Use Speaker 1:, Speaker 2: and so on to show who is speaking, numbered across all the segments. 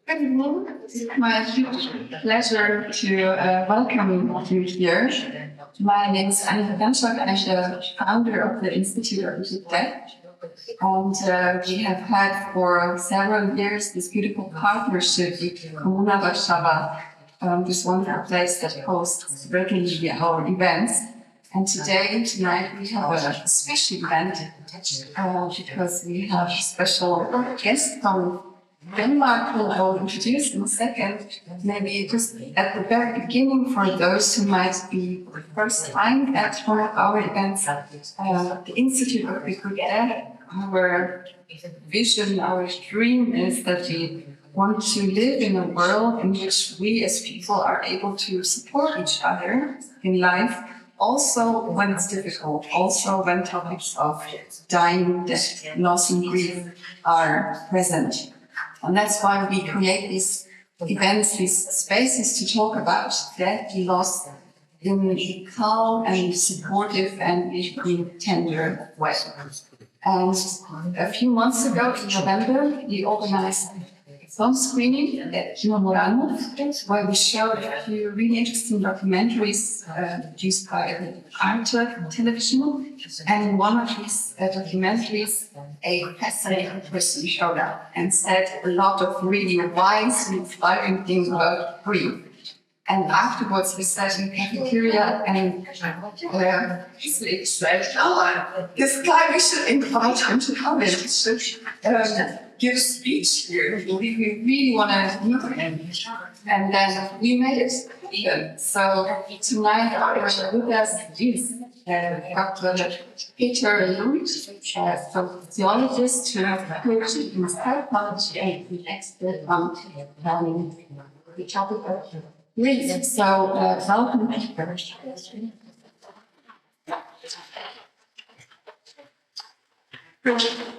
Speaker 1: Good evening. It's my huge pleasure to welcome you here. My name is Annika Ganschak. I'm the founder of the Institute of Mediated. And we have had for several years this beautiful partnership with Komuna, Warsaw, this wonderful place that hosts regularly our events. And tonight, we have a special event because we have a special guest from Denmark, who I will introduce in a second. Maybe just at the very beginning, for those who might be the first time at one of our events, the Institute of Diagnostic, our vision, our dream is that we want to live in a world in which we as people are able to support each other in life, also when it's difficult, also when topics of dying, death, loss, and grief are present. And that's why we create these events, these spaces to talk about death, loss in a calm and supportive and equally tender way. And a few months ago, in November, we organized a film screening at Normalising, where we showed a few really interesting documentaries produced by Teatr television. And one of these documentaries, a fascinating person showed up and said a lot of really wise and inspiring things about grief. And afterwards, we sat in the cafeteria and he said, this guy, we should invite him to come in, should give a speech here. We really want to meet him. And then we made it happen. So tonight, with us is Dr. Teatr Lund, a physiologist who coached in psychology and an expert on the topic of grief. So welcome, Teatr.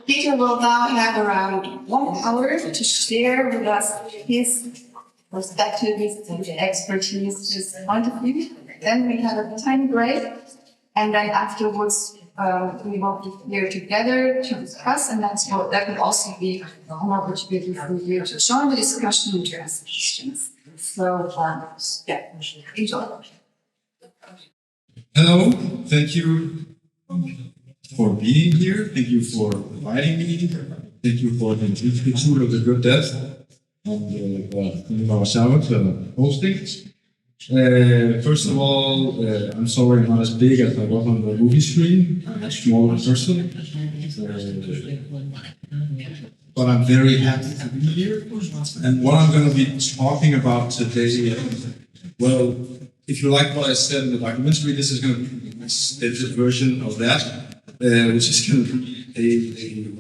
Speaker 1: Teatr will now have around 1 hour to share with us his perspective, his expertise, his point of view. Then we have a tiny break, and then afterwards we will be here together to discuss, and that will also be an opportunity for you to join the discussion and to ask questions. So, enjoy.
Speaker 2: Hello, thank you for being here. Thank you for inviting me. Thank you for the Institute of the Good Death and Warsaw hosting. First of all, I'm sorry I'm not as big as I was on the movie screen. I'm a smaller person. But I'm very happy to be here. And what I'm going to be talking about today, well, if you like what I said in the documentary, this is going to be an extended version of that, which is going to be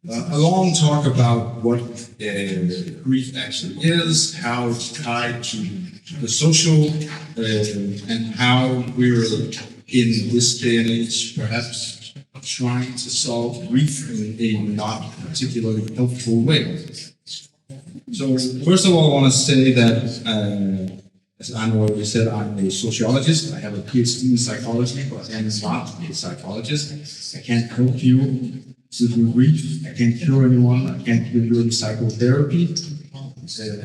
Speaker 2: a long talk about what grief actually is, how it's tied to the social, and how we're in this day and age perhaps trying to solve grief in a not particularly helpful way. So first of all, I want to say that, as Anna already said, I'm a sociologist. I have a PhD in psychology, but I'm not a psychologist. I can't help you through grief. I can't cure anyone. I can't give you any psychotherapy.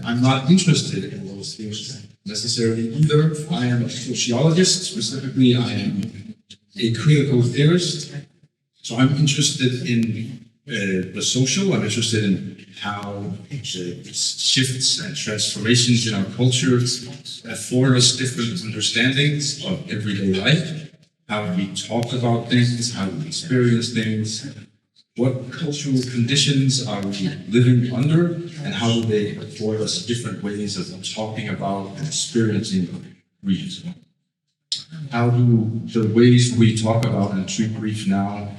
Speaker 2: I'm not interested in those things necessarily either. I am a sociologist. Specifically, I am a critical theorist. So I'm interested in the social. I'm interested in how shifts and transformations in our culture afford us different understandings of everyday life, how we talk about things, how we experience things, what cultural conditions are we living under, and how do they afford us different ways of talking about and experiencing grief. How do the ways we talk about and treat grief now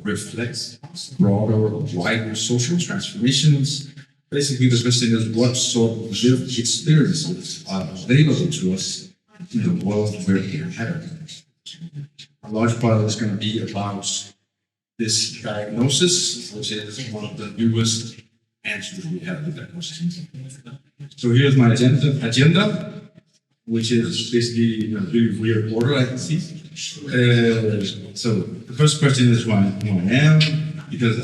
Speaker 2: reflect broader or wider social transformations? Basically, the question is, what sort of lived experiences are available to us in the world we're inhabiting? A large part of it is going to be about this diagnosis, which is one of the newest answers we have to that question. So here's my agenda, which is basically in a really weird order, I can see. So the first question is who I am. because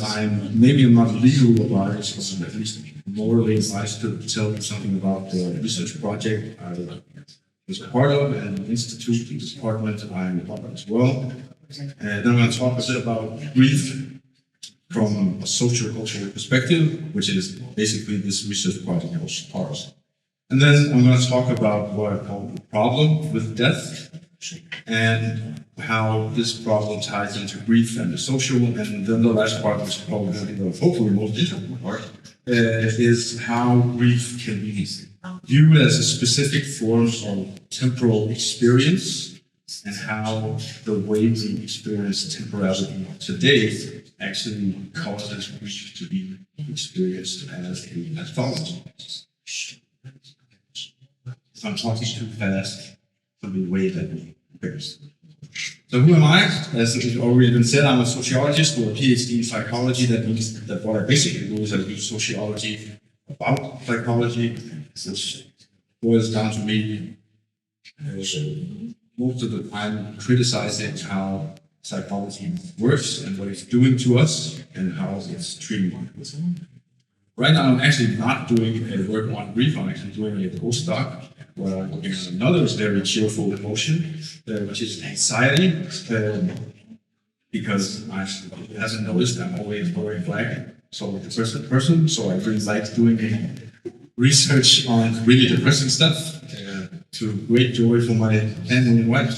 Speaker 2: maybe I'm not legally obliged, but at least morally obliged to tell you something about the research project I was a part of and the institute and department I'm a part of as well. And then I'm going to talk a bit about grief from a socio-cultural perspective, which is basically this research project I was part of. And then I'm going to talk about what I call the problem with death and how this problem ties into grief and the social. And then the last part, which is probably going to be the hopefully most interesting part, is how grief can be viewed as a specific form of temporal experience and how the way we experience temporality today actually causes grief to be experienced as a pathology. If I'm talking too fast, it'll be way better. So who am I? As it's already been said, I'm a sociologist or a PhD in psychology. That means that what I basically do is I do sociology about psychology, which boils down to me most of the time criticizing how psychology works and what it's doing to us and how it's treating us. Right now, I'm actually not doing work on grief. I'm actually doing a postdoc where I'm looking at another very cheerful emotion, which is anxiety. Because I hasn't noticed, I'm always wearing black. So the person. So I really like doing research on really depressing stuff. To great joy for my family and wife.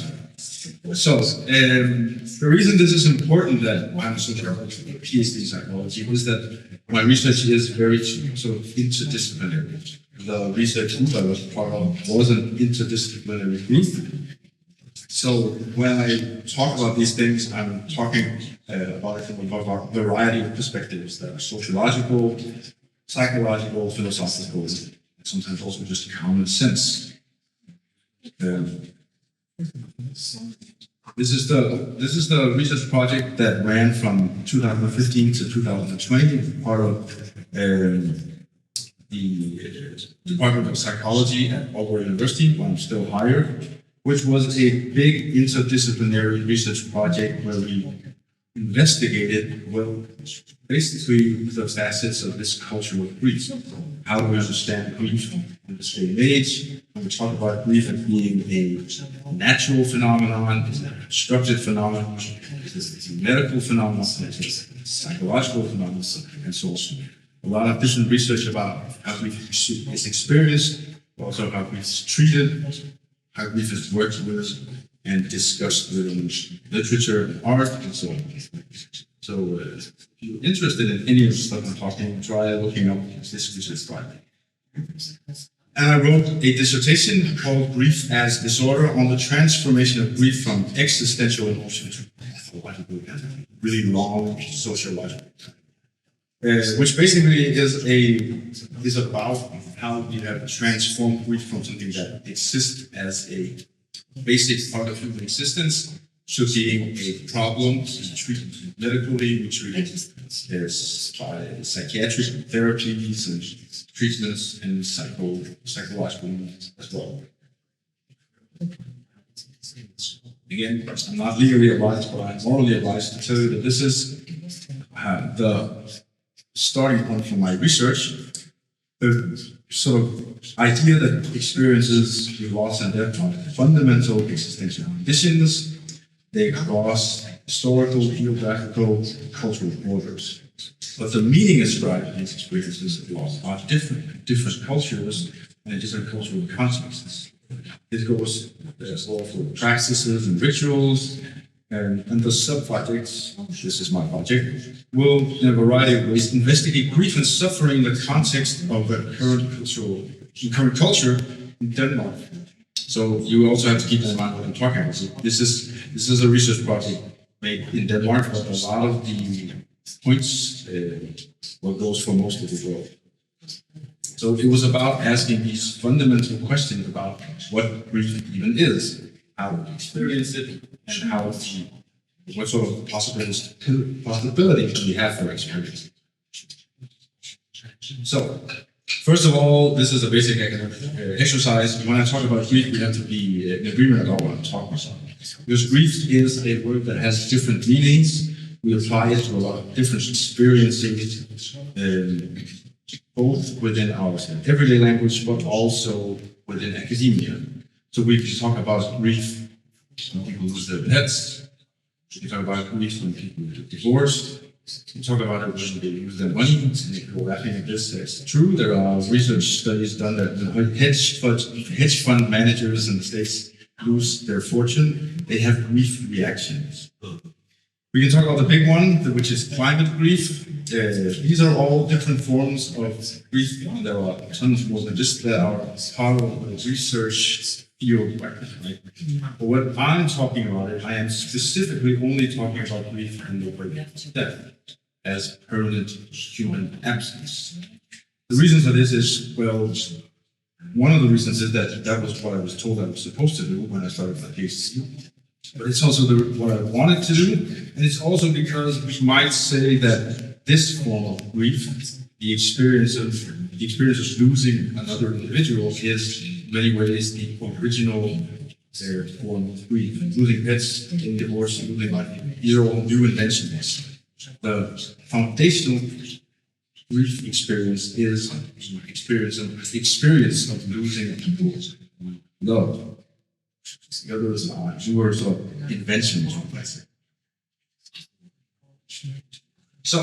Speaker 2: So, the reason this is important that I'm a sociologist, a PhD in psychology, is that my research is very sort of interdisciplinary. The research group I was part of was an interdisciplinary group. So, when I talk about these things, I'm talking about it from a variety of perspectives that are sociological, psychological, philosophical, and sometimes also just common sense. This is the research project that ran from 2015 to 2020, part of the Department of Psychology at Warsaw University, where I'm still hired, which was a big interdisciplinary research project where we investigated, well, basically the facets of this culture of grief. How do we understand grief in this day and age? When we talk about grief as being a natural phenomenon, is it a constructed phenomenon, is it a medical phenomenon, is it a psychological phenomenon, and so on. A lot of different research about how grief is experienced, also how grief is treated, how grief is worked with and discussed within literature and art and so on. So if you're interested in any of the stuff I'm talking, try looking up this research project. And I wrote a dissertation called Grief as Disorder on the transformation of grief from existential emotion to pathological, really long sociological. Which basically is about how you have transformed grief from something that exists as a basic part of human existence to being a problem to treat medically. We treat it by psychiatric therapies and treatments and psychological as well. Again, I'm not legally obliged, but I'm morally obliged to tell you that this is the starting point for my research. The sort of idea that experiences loss and death are fundamental existential conditions. They cross historical, geographical, cultural borders. But the meaning ascribed to these experiences of loss are different in different cultures and in different cultural contexts. It goes all for practices and rituals, and the sub-projects, this is my project, will in a variety of ways investigate grief and suffering in the context of the current culture in Denmark. So you also have to keep in mind what I'm talking about. So this is a research project made in Denmark, but a lot of the points goes for most of the world. So it was about asking these fundamental questions about what grief even is, how we experience it, and what sort of possibility can we have for experience. So, first of all, this is a basic exercise. When I talk about grief, we have to be in agreement about what I'm talking about. Because grief is a word that has different meanings we apply it to a lot of different experiences, both within our everyday language, but also within academia. So we can talk about grief when people lose their pets. We talk about grief when people get divorced. We talk about it when they lose their money. And people laughing at this. It's true. There are research studies done that when hedge fund managers in the States lose their fortune, they have grief reactions. We can talk about the big one, which is climate grief. These are all different forms of grief. There are tons more than just that are part of the research field. Right? But what I'm talking about, I am specifically only talking about grief in the way of death as permanent human absence. The reason for this is, well, one of the reasons is that that was what I was told I was supposed to do when I started my PhD. But it's also what I wanted to do, and it's also because we might say that this form of grief, the experience of losing another individual, is in many ways the original form of grief. Losing pets, getting divorced, losing life, these are all new inventions. The foundational grief experience is the experience of losing people we love. The others are yours or inventions. So,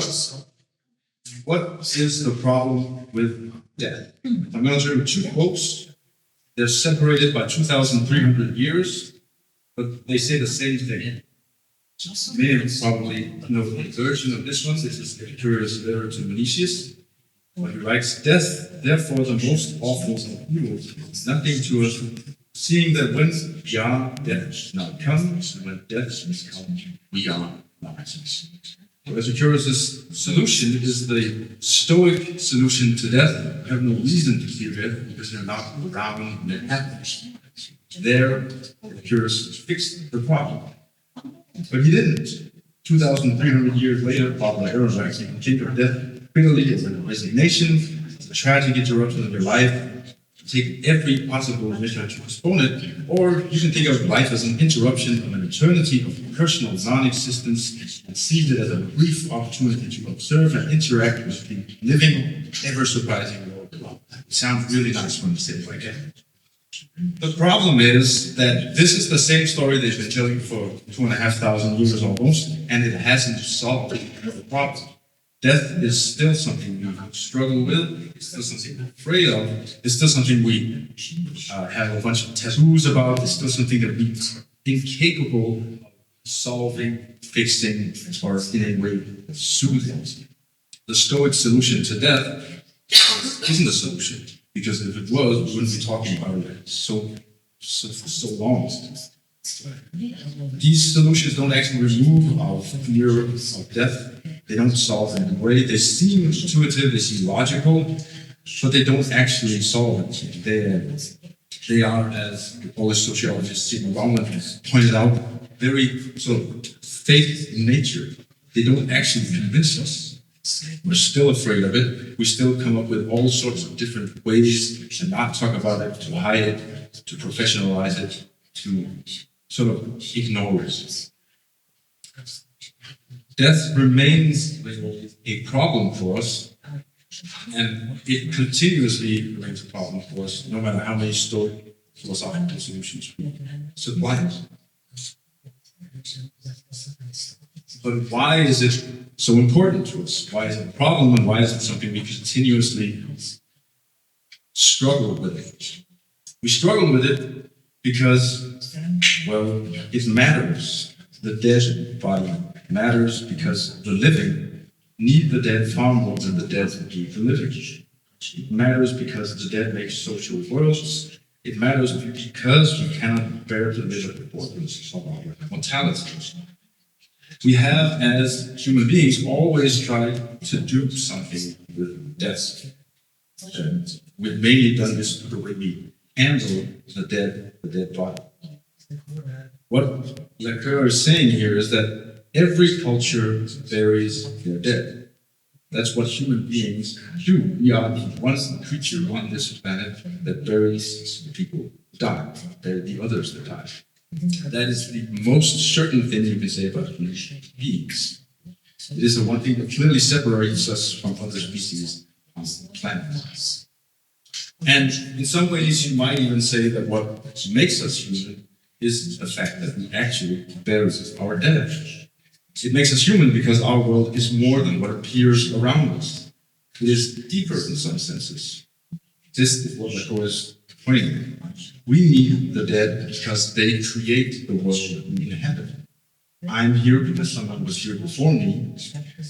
Speaker 2: what is the problem with death? I'm going to show you two quotes. They're separated by 2,300 years, but they say the same thing. Many of you probably know the version of this one. This is the curious letter to Menicius. When he writes, "Death, therefore, the most awful of evils, is nothing to us, seeing that when we are dead now comes, and when death is come, we are not." So Epicurus' solution is the Stoic solution to death. We have no reason to fear death because they're not around when it happens. There, Epicurus fixed the problem. But he didn't. 2,300 years later, Pablo Aronnax can think of death bitterly as a resignation, as a tragic interruption of your life. Take every possible measure to postpone it, or you can think of life as an interruption of an eternity of personal non-existence and seize it as a brief opportunity to observe and interact with the living, ever-surprising world around. It sounds really nice when you say it like that. The problem is that this is the same story they've been telling for 2,500 years almost, and it hasn't solved the problem. Death is still something we struggle with, it's still something we're afraid of, it's still something we have a bunch of tattoos about, it's still something that we're incapable of solving, fixing, or in a way soothing. The Stoic solution to death isn't a solution, because if it was, we wouldn't be talking about it so long. These solutions don't actually remove our fear of death. They don't solve it in a way. They seem intuitive, they seem logical, but they don't actually solve it. They are, as the Polish sociologist Sigmund Bauman pointed out, very sort of faith in nature. They don't actually convince us. We're still afraid of it. We still come up with all sorts of different ways to not talk about it, to hide it, to professionalize it, to sort of ignore it. Death remains a problem for us, and it continuously remains a problem for us, no matter how many Stoic philosophical solutions we supply. But why is it so important to us? Why is it a problem, and why is it something we continuously struggle with it? We struggle with it because, well, it matters. The dead body matters because the living need the dead far more than the dead need the living. It matters because the dead make social worlds. It matters because we cannot bear to live at the borders of our mortality. We have, as human beings, always tried to do something with death. We've mainly done this the way we handle the dead body. What Lacan is saying here is that every culture buries their dead. That's what human beings do. We are the one creature on this planet that buries the people who die. They're the others that die. That is the most certain thing you can say about human beings. It is the one thing that clearly separates us from other species on the planet. And in some ways, you might even say that what makes us human is the fact that we actually bury our dead. It makes us human because our world is more than what appears around us. It is deeper in some senses. This is what I was pointing at. We need the dead because they create the world that we inhabit. I'm here because someone was here before me,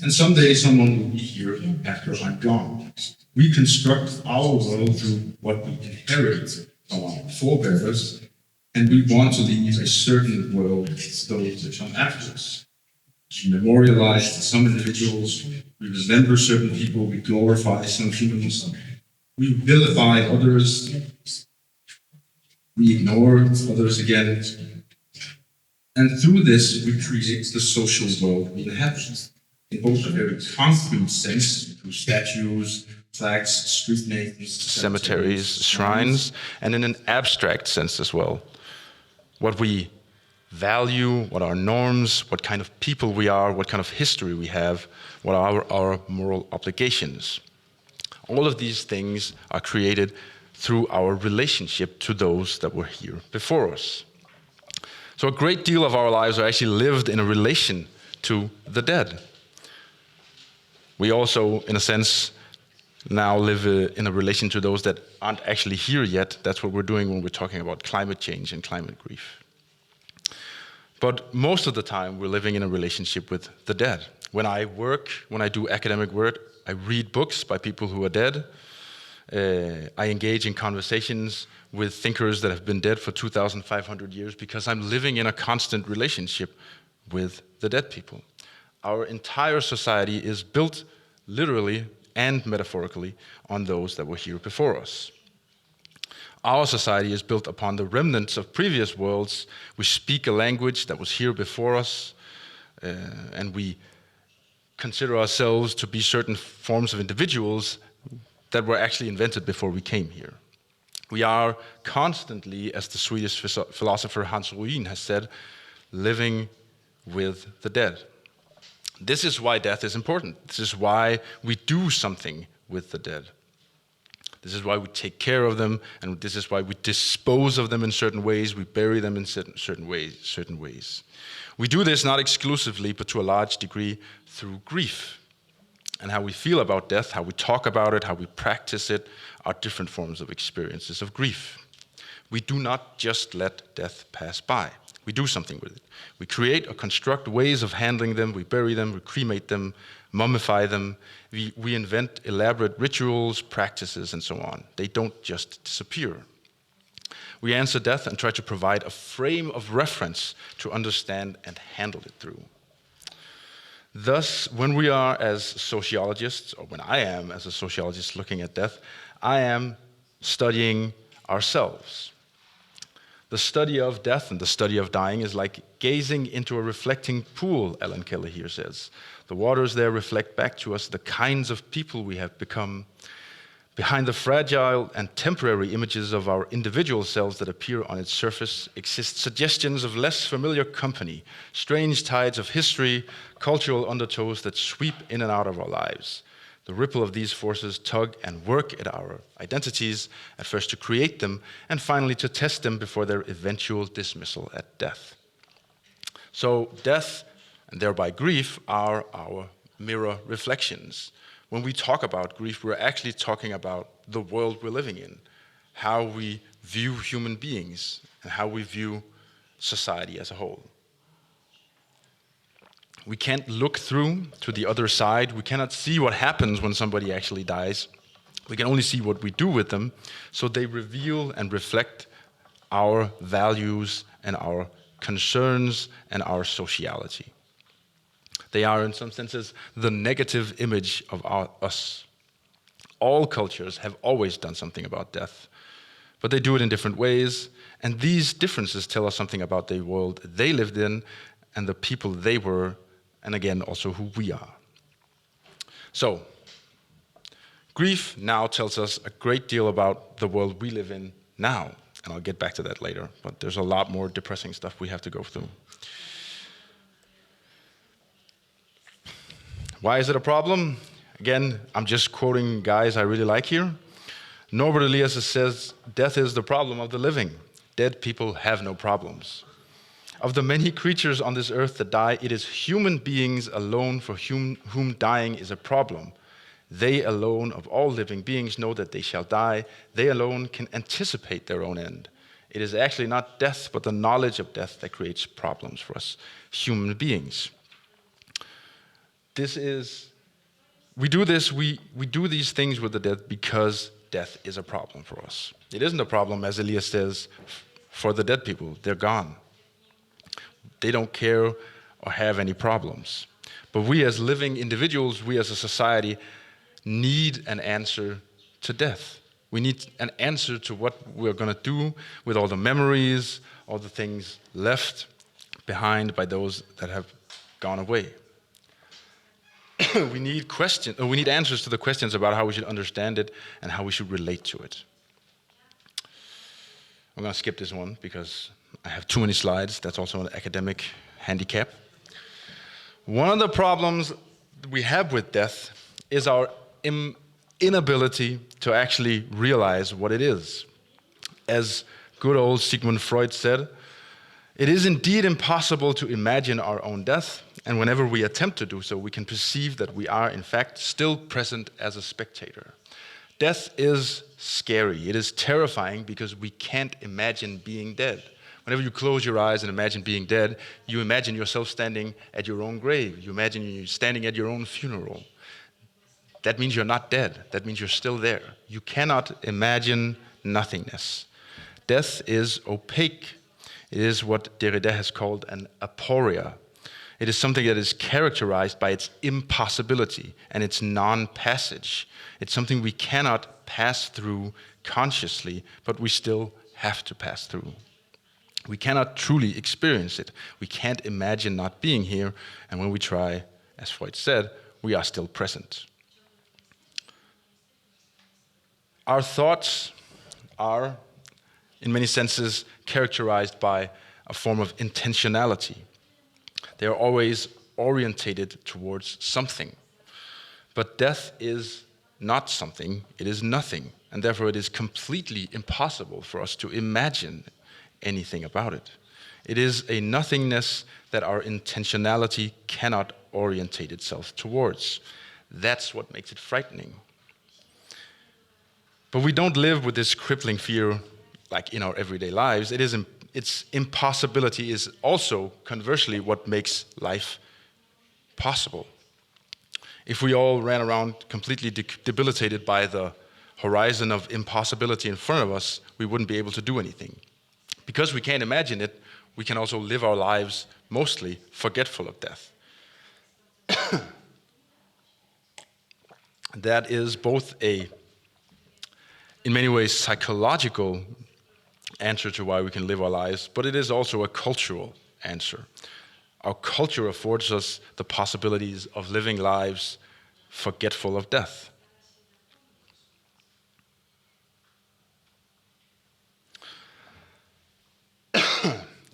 Speaker 2: and someday someone will be here after I'm gone. We construct our world through what we inherit from our forebears, and we want to leave a certain world to those that come after us. We memorialize some individuals, we remember certain people, we glorify some humans, we vilify others, we ignore others again. And through this, we create the social world we inhabit, in both a very concrete sense, through statues, flags, street names,
Speaker 3: cemeteries, shrines, and in an abstract sense as well. What we value, what our norms, what kind of people we are, what kind of history we have, what are our moral obligations. All of these things are created through our relationship to those that were here before us. So a great deal of our lives are actually lived in a relation to the dead. We also, in a sense, now live in a relation to those that aren't actually here yet. That's what we're doing when we're talking about climate change and climate grief. But most of the time, we're living in a relationship with the dead. When I work, when I do academic work, I read books by people who are dead. I engage in conversations with thinkers that have been dead for 2,500 years because I'm living in a constant relationship with the dead people. Our entire society is built literally and metaphorically on those that were here before us. Our society is built upon the remnants of previous worlds. We speak a language that was here before us, and we consider ourselves to be certain forms of individuals that were actually invented before we came here. We are constantly, as the Swedish philosopher Hans Ruin has said, living with the dead. This is why death is important. This is why we do something with the dead. This is why we take care of them, and this is why we dispose of them in certain ways, we bury them in certain ways. We do this not exclusively, but to a large degree through grief. And how we feel about death, how we talk about it, how we practice it, are different forms of experiences of grief. We do not just let death pass by. We do something with it. We create or construct ways of handling them, we bury them, we cremate them, mummify them. We invent elaborate rituals, practices, and so on. They don't just disappear. We answer death and try to provide a frame of reference to understand and handle it through. Thus, when we are as sociologists, or when I am as a sociologist looking at death, I am studying ourselves. The study of death and the study of dying is like gazing into a reflecting pool, Ellen Keller here says. The waters there reflect back to us the kinds of people we have become. Behind the fragile and temporary images of our individual selves that appear on its surface exist suggestions of less familiar company, strange tides of history, cultural undertows that sweep in and out of our lives. The ripple of these forces tug and work at our identities, at first to create them, and finally to test them before their eventual dismissal at death. So death, and thereby grief, are our mirror reflections. When we talk about grief, we're actually talking about the world we're living in, how we view human beings, and how we view society as a whole. We can't look through to the other side. We cannot see what happens when somebody actually dies. We can only see what we do with them. So they reveal and reflect our values and our concerns and our sociality. They are, in some senses, the negative image of us. All cultures have always done something about death, but they do it in different ways, and these differences tell us something about the world they lived in and the people they were, and again, also who we are. So, grief now tells us a great deal about the world we live in now, and I'll get back to that later, but there's a lot more depressing stuff we have to go through. Why is it a problem? Again, I'm just quoting guys I really like here. Norbert Elias says, death is the problem of the living. Dead people have no problems. Of the many creatures on this earth that die, it is human beings alone for whom dying is a problem. They alone of all living beings know that they shall die. They alone can anticipate their own end. It is actually not death, but the knowledge of death that creates problems for us human beings. We do these things with the dead because death is a problem for us. It isn't a problem, as Elias says, for the dead people. They're gone. They don't care or have any problems. But we as living individuals, we as a society, need an answer to death. We need an answer to what we're going to do with all the memories, all the things left behind by those that have gone away. We need answers to the questions about how we should understand it and how we should relate to it. I'm going to skip this one because I have too many slides. That's also an academic handicap. One of the problems we have with death is our inability to actually realize what it is. As good old Sigmund Freud said, it is indeed impossible to imagine our own death, and whenever we attempt to do so, we can perceive that we are, in fact, still present as a spectator. Death is scary. It is terrifying because we can't imagine being dead. Whenever you close your eyes and imagine being dead, you imagine yourself standing at your own grave. You imagine you standing at your own funeral. That means you're not dead. That means you're still there. You cannot imagine nothingness. Death is opaque. It is what Derrida has called an aporia. It is something that is characterized by its impossibility and its non-passage. It's something we cannot pass through consciously, but we still have to pass through. We cannot truly experience it. We can't imagine not being here, and when we try, as Freud said, we are still present. Our thoughts are, in many senses, characterized by a form of intentionality. They are always orientated towards something. But death is not something, it is nothing, and therefore it is completely impossible for us to imagine anything about it. It is a nothingness that our intentionality cannot orientate itself towards. That's what makes it frightening. But we don't live with this crippling fear like in our everyday lives. Its impossibility is also, conversely, what makes life possible. If we all ran around completely debilitated by the horizon of impossibility in front of us, we wouldn't be able to do anything. Because we can't imagine it, we can also live our lives mostly forgetful of death. That is both in many ways, psychological answer to why we can live our lives, but it is also a cultural answer. Our culture affords us the possibilities of living lives forgetful of death.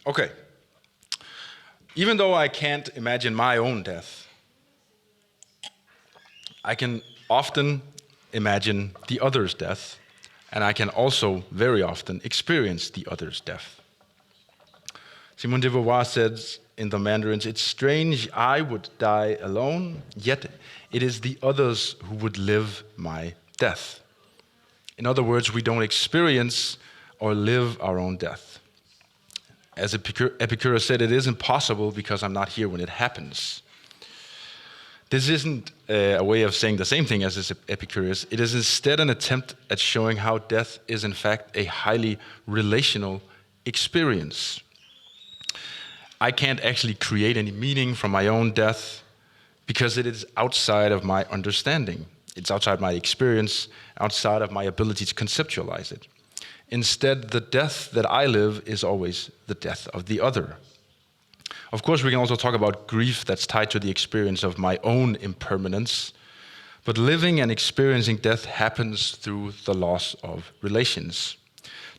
Speaker 3: Okay. Even though I can't imagine my own death, I can often imagine the other's death, and I can also very often experience the other's death. Simone de Beauvoir says in the Mandarins, "It's strange I would die alone, yet it is the others who would live my death." In other words, we don't experience or live our own death. As Epicurus said, it is impossible because I'm not here when it happens. This isn't a way of saying the same thing as Epicurus. It is instead an attempt at showing how death is in fact a highly relational experience. I can't actually create any meaning from my own death because it is outside of my understanding. It's outside my experience, outside of my ability to conceptualize it. Instead, the death that I live is always the death of the other. Of course, we can also talk about grief that's tied to the experience of my own impermanence, but living and experiencing death happens through the loss of relations.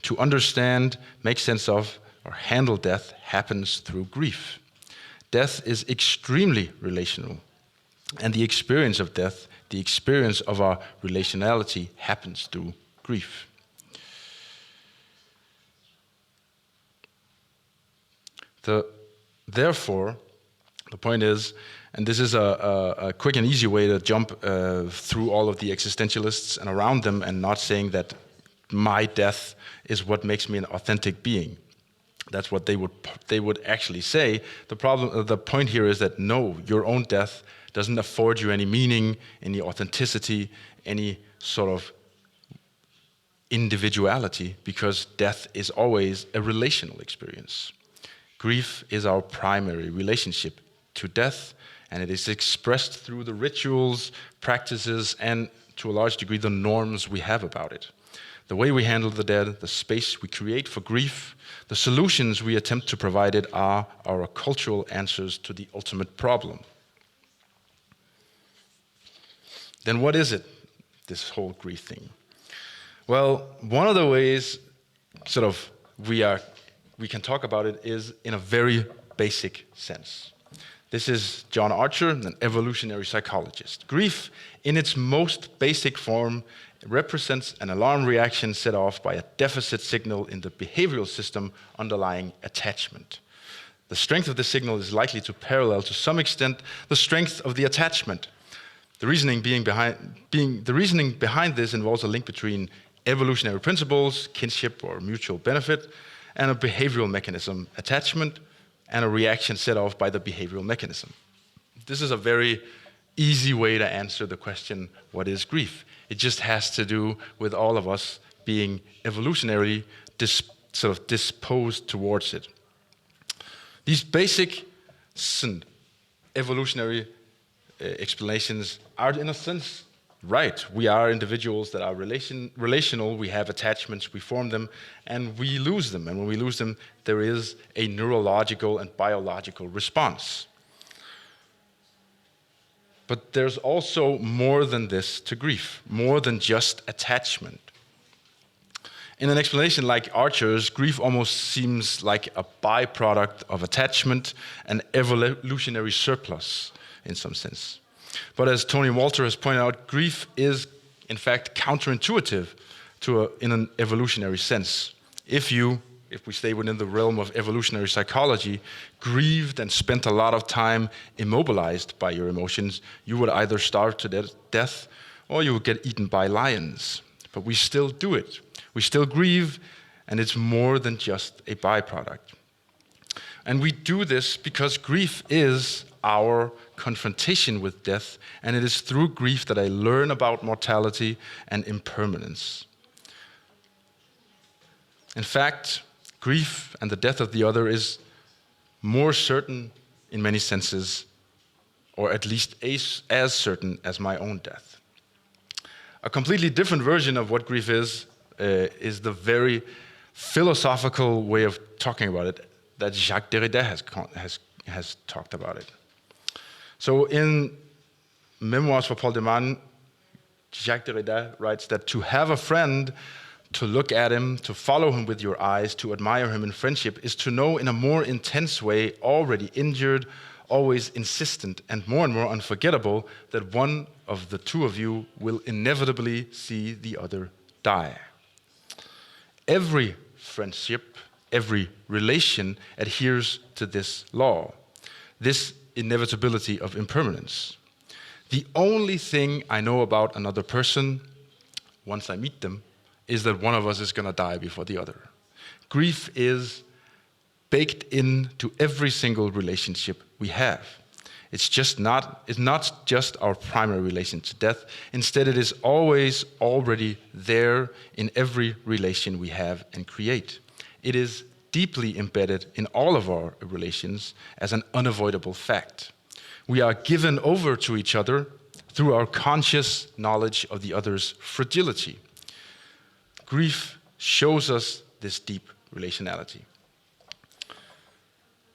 Speaker 3: To understand, make sense of, or handle death happens through grief. Death is extremely relational. And the experience of death, the experience of our relationality happens through grief. Therefore, the point is, and this is a quick and easy way to jump through all of the existentialists and around them and not saying that my death is what makes me an authentic being. That's what they would actually say. The point here is that no, your own death doesn't afford you any meaning, any authenticity, any sort of individuality, because death is always a relational experience. Grief is our primary relationship to death, and it is expressed through the rituals, practices, and to a large degree the norms we have about it. The way we handle the dead, the space we create for grief, the solutions we attempt to provide it are our cultural answers to the ultimate problem. Then what is it, this whole grief thing? Well, one of the ways we can talk about it is in a very basic sense. This is John Archer, an evolutionary psychologist. Grief, in its most basic form, represents an alarm reaction set off by a deficit signal in the behavioral system underlying attachment. The strength of the signal is likely to parallel to some extent the strength of the attachment. The reasoning behind this involves a link between evolutionary principles, kinship or mutual benefit, and a behavioral mechanism, attachment, and a reaction set off by the behavioral mechanism. This is a very easy way to answer the question, what is grief? It just has to do with all of us being evolutionarily disposed towards it. These basic evolutionary explanations are, in a sense, right. We are individuals that are relational, we have attachments, we form them, and we lose them. And when we lose them, there is a neurological and biological response. But there's also more than this to grief, more than just attachment. In an explanation like Archer's, grief almost seems like a byproduct of attachment, an evolutionary surplus in some sense. But as Tony Walter has pointed out, grief is in fact counterintuitive in an evolutionary sense. If we stay within the realm of evolutionary psychology, grieved and spent a lot of time immobilized by your emotions, you would either starve to death or you would get eaten by lions. But we still do it. We still grieve, and it's more than just a byproduct. And we do this because grief is our confrontation with death, and it is through grief that I learn about mortality and impermanence. In fact, grief and the death of the other is more certain in many senses, or at least as certain as my own death. A completely different version of what grief is the very philosophical way of talking about it that Jacques Derrida has talked about it. So in Memoirs for Paul de Man, Jacques Derrida writes that to have a friend, to look at him, to follow him with your eyes, to admire him in friendship, is to know in a more intense way, already injured, always insistent, and more unforgettable, that one of the two of you will inevitably see the other die. Every friendship, every relation adheres to this law, this inevitability of impermanence. The only thing I know about another person, once I meet them, is that one of us is going to die before the other. Grief is baked into every single relationship we have. It's not just our primary relation to death. Instead, it is always already there in every relation we have and create. It is deeply embedded in all of our relations as an unavoidable fact. We are given over to each other through our conscious knowledge of the other's fragility. Grief shows us this deep relationality.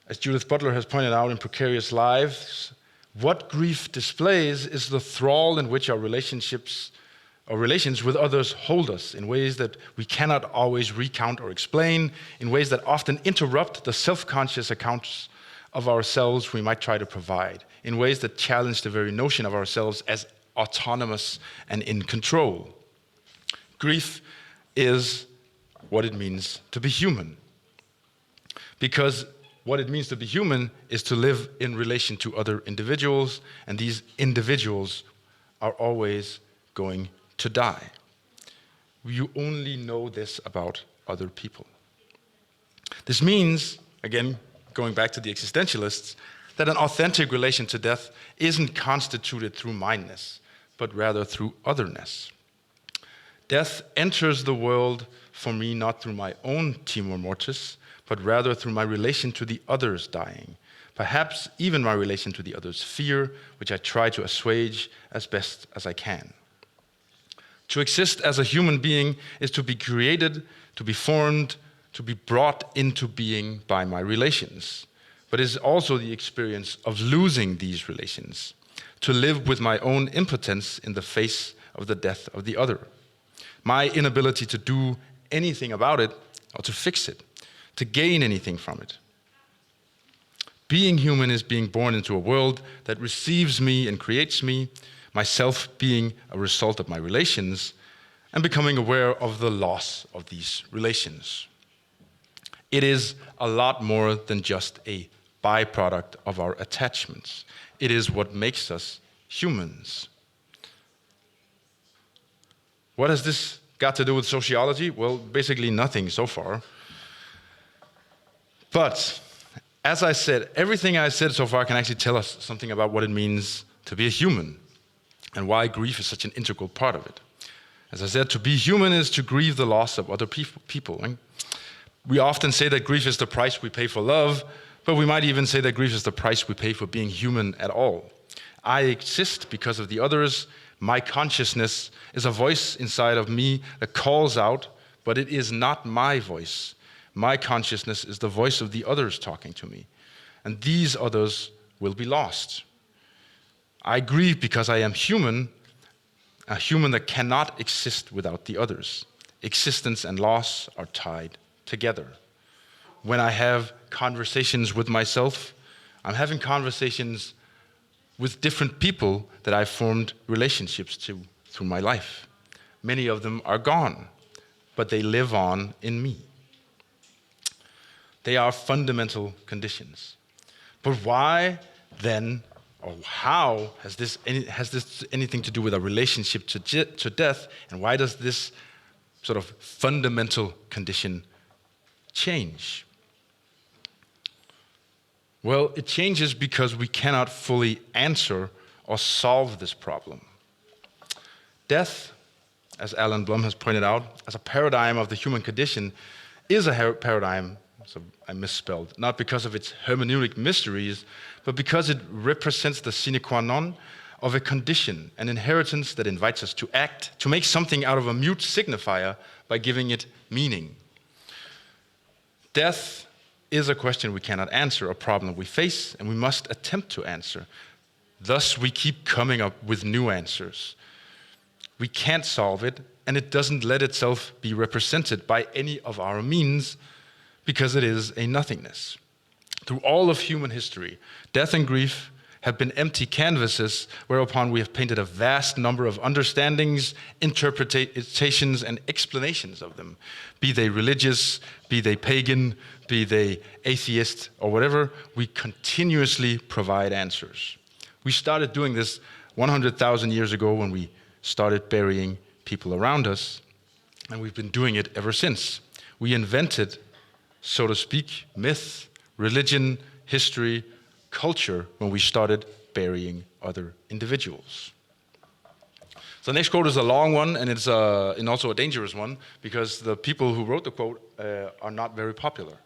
Speaker 3: As Judith Butler has pointed out in Precarious Lives, what grief displays is the thrall in which our relations with others hold us in ways that we cannot always recount or explain, in ways that often interrupt the self-conscious accounts of ourselves we might try to provide in ways that challenge the very notion of ourselves as autonomous and in control. Grief is what it means to be human. Because what it means to be human is to live in relation to other individuals, and these individuals are always going to die. You only know this about other people. This means, again, going back to the existentialists, that an authentic relation to death isn't constituted through mindness, but rather through otherness. Death enters the world for me not through my own timor mortis, but rather through my relation to the others dying, perhaps even my relation to the others' fear, which I try to assuage as best as I can. To exist as a human being is to be created, to be formed, to be brought into being by my relations, but it is also the experience of losing these relations, to live with my own impotence in the face of the death of the other, my inability to do anything about it or to fix it, to gain anything from it. Being human is being born into a world that receives me and creates me, myself being a result of my relations, and becoming aware of the loss of these relations. It is a lot more than just a byproduct of our attachments. It is what makes us humans. What has this got to do with sociology? Well, basically nothing so far. But, as I said, everything I said so far can actually tell us something about what it means to be a human and why grief is such an integral part of it. As I said, to be human is to grieve the loss of other people. And we often say that grief is the price we pay for love, but we might even say that grief is the price we pay for being human at all. I exist because of the others. My consciousness is a voice inside of me that calls out, but it is not my voice. My consciousness is the voice of the others talking to me, and these others will be lost. I grieve because I am human, a human that cannot exist without the others. Existence and loss are tied together. When I have conversations with myself, I'm having conversations with different people that I've formed relationships to through my life. Many of them are gone, but they live on in me. They are fundamental conditions. But why then, or how has this anything to do with our relationship to death, and why does this sort of fundamental condition change? Well, it changes because we cannot fully answer or solve this problem. Death, as Alan Blum has pointed out, as a paradigm of the human condition, is a paradigm, so I misspelled, not because of its hermeneutic mysteries, but because it represents the sine qua non of a condition, an inheritance that invites us to act, to make something out of a mute signifier by giving it meaning. Death is a question we cannot answer, a problem we face, and we must attempt to answer. Thus, we keep coming up with new answers. We can't solve it, and it doesn't let itself be represented by any of our means because it is a nothingness. Through all of human history, death and grief have been empty canvases whereupon we have painted a vast number of understandings, interpretations, and explanations of them. Be they religious, be they pagan, be they atheist, or whatever, we continuously provide answers. We started doing this 100,000 years ago when we started burying people around us, and we've been doing it ever since. We invented, so to speak, myth, religion, history, culture when we started burying other individuals. So the next quote is a long one, and it's and also a dangerous one, because the people who wrote the quote are not very popular.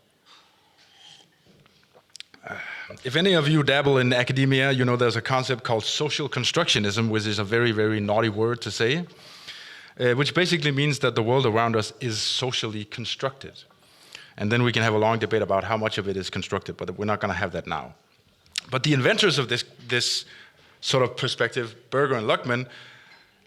Speaker 3: If any of you dabble in academia, you know there's a concept called social constructionism, which is a very, very naughty word to say, which basically means that the world around us is socially constructed. And then we can have a long debate about how much of it is constructed, but we're not going to have that now. But the inventors of this sort of perspective, Berger and Luckman,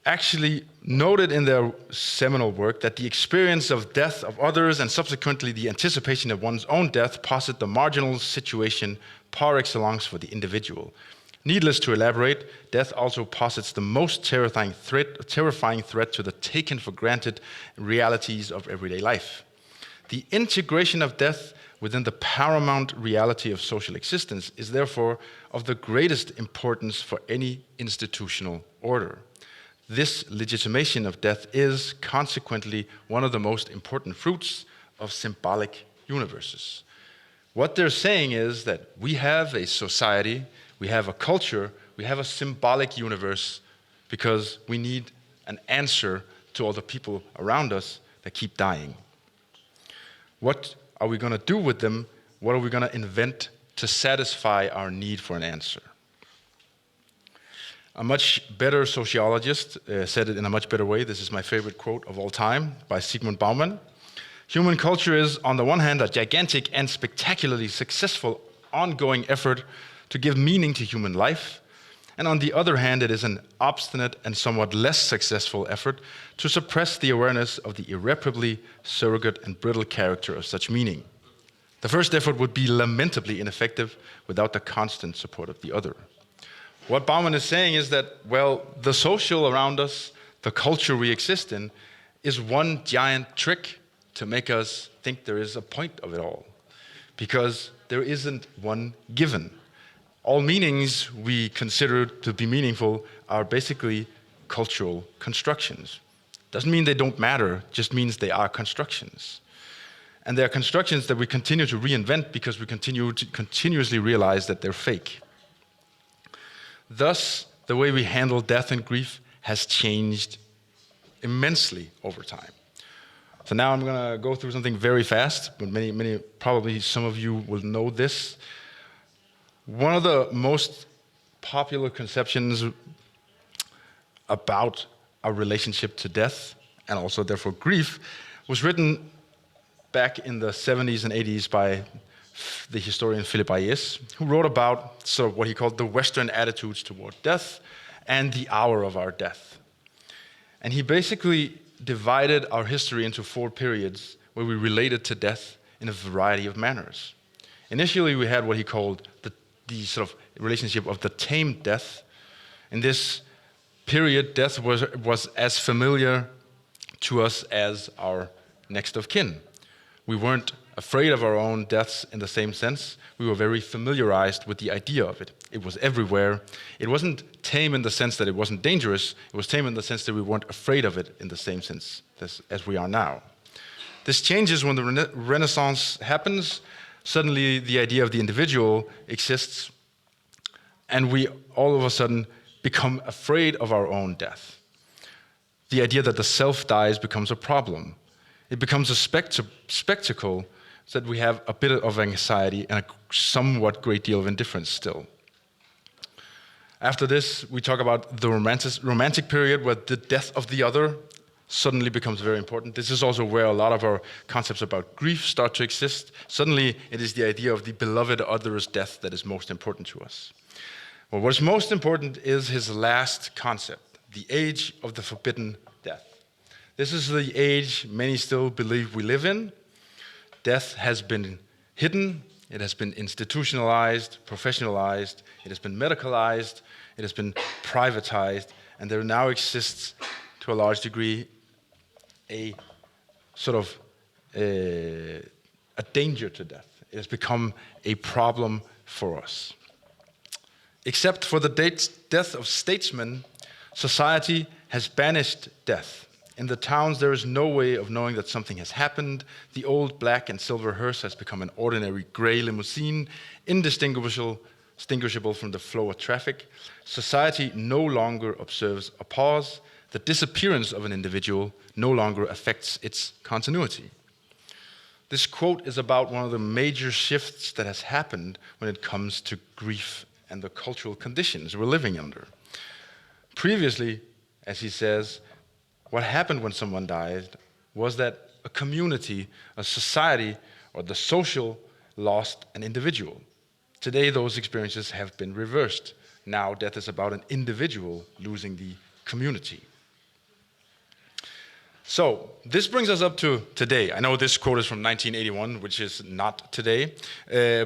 Speaker 3: actually noted in their seminal work that the experience of death of others and subsequently the anticipation of one's own death posit the marginal situation par excellence for the individual. Needless to elaborate, death also posits the most terrifying threat to the taken for granted realities of everyday life. The integration of death within the paramount reality of social existence is therefore of the greatest importance for any institutional order. This legitimation of death is, consequently, one of the most important fruits of symbolic universes. What they're saying is that we have a society, we have a culture, we have a symbolic universe because we need an answer to all the people around us that keep dying. What are we going to do with them? What are we going to invent to satisfy our need for an answer? A much better sociologist said it in a much better way. This is my favorite quote of all time by Zygmunt Bauman. Human culture is, on the one hand, a gigantic and spectacularly successful ongoing effort to give meaning to human life. And on the other hand, it is an obstinate and somewhat less successful effort to suppress the awareness of the irreparably surrogate and brittle character of such meaning. The first effort would be lamentably ineffective without the constant support of the other. What Bauman is saying is that, well, the social around us, the culture we exist in, is one giant trick to make us think there is a point of it all, because there isn't one given. All meanings we consider to be meaningful are basically cultural constructions. Doesn't mean they don't matter, just means they are constructions. And they are constructions that we continue to reinvent because we continue to continuously realize that they're fake. Thus, the way we handle death and grief has changed immensely over time. So now I'm going to go through something very fast, but probably some of you will know this. One of the most popular conceptions about our relationship to death, and also therefore grief, was written back in the 70s and 80s by the historian Philip Ayes, who wrote about sort of what he called the Western attitudes toward death and the hour of our death. And he basically divided our history into 4 periods where we related to death in a variety of manners. Initially, we had what he called the sort of relationship of the tamed death. In this period, death was as familiar to us as our next of kin. We weren't afraid of our own deaths in the same sense. We were very familiarized with the idea of it. It was everywhere. It wasn't tame in the sense that it wasn't dangerous. It was tame in the sense that we weren't afraid of it in the same sense as we are now. This changes when the Renaissance happens. Suddenly, the idea of the individual exists, and we all of a sudden become afraid of our own death. The idea that the self dies becomes a problem. It becomes a spectacle so that we have a bit of anxiety and a somewhat great deal of indifference still. After this, we talk about the romantic period where the death of the other suddenly becomes very important. This is also where a lot of our concepts about grief start to exist. Suddenly, it is the idea of the beloved other's death that is most important to us. Well, what's most important is his last concept, the age of the forbidden death. This is the age many still believe we live in. Death has been hidden, it has been institutionalized, professionalized, it has been medicalized, it has been privatized, and there now exists, to a large degree, a sort of a danger to death. It has become a problem for us. Except for the death of statesmen, society has banished death. In the towns, there is no way of knowing that something has happened. The old black and silver hearse has become an ordinary gray limousine, indistinguishable from the flow of traffic. Society no longer observes a pause. The disappearance of an individual no longer affects its continuity. This quote is about one of the major shifts that has happened when it comes to grief and the cultural conditions we're living under. Previously, as he says, what happened when someone died was that a community, a society, or the social lost an individual. Today, those experiences have been reversed. Now, death is about an individual losing the community. So this brings us up to today. I know this quote is from 1981, which is not today,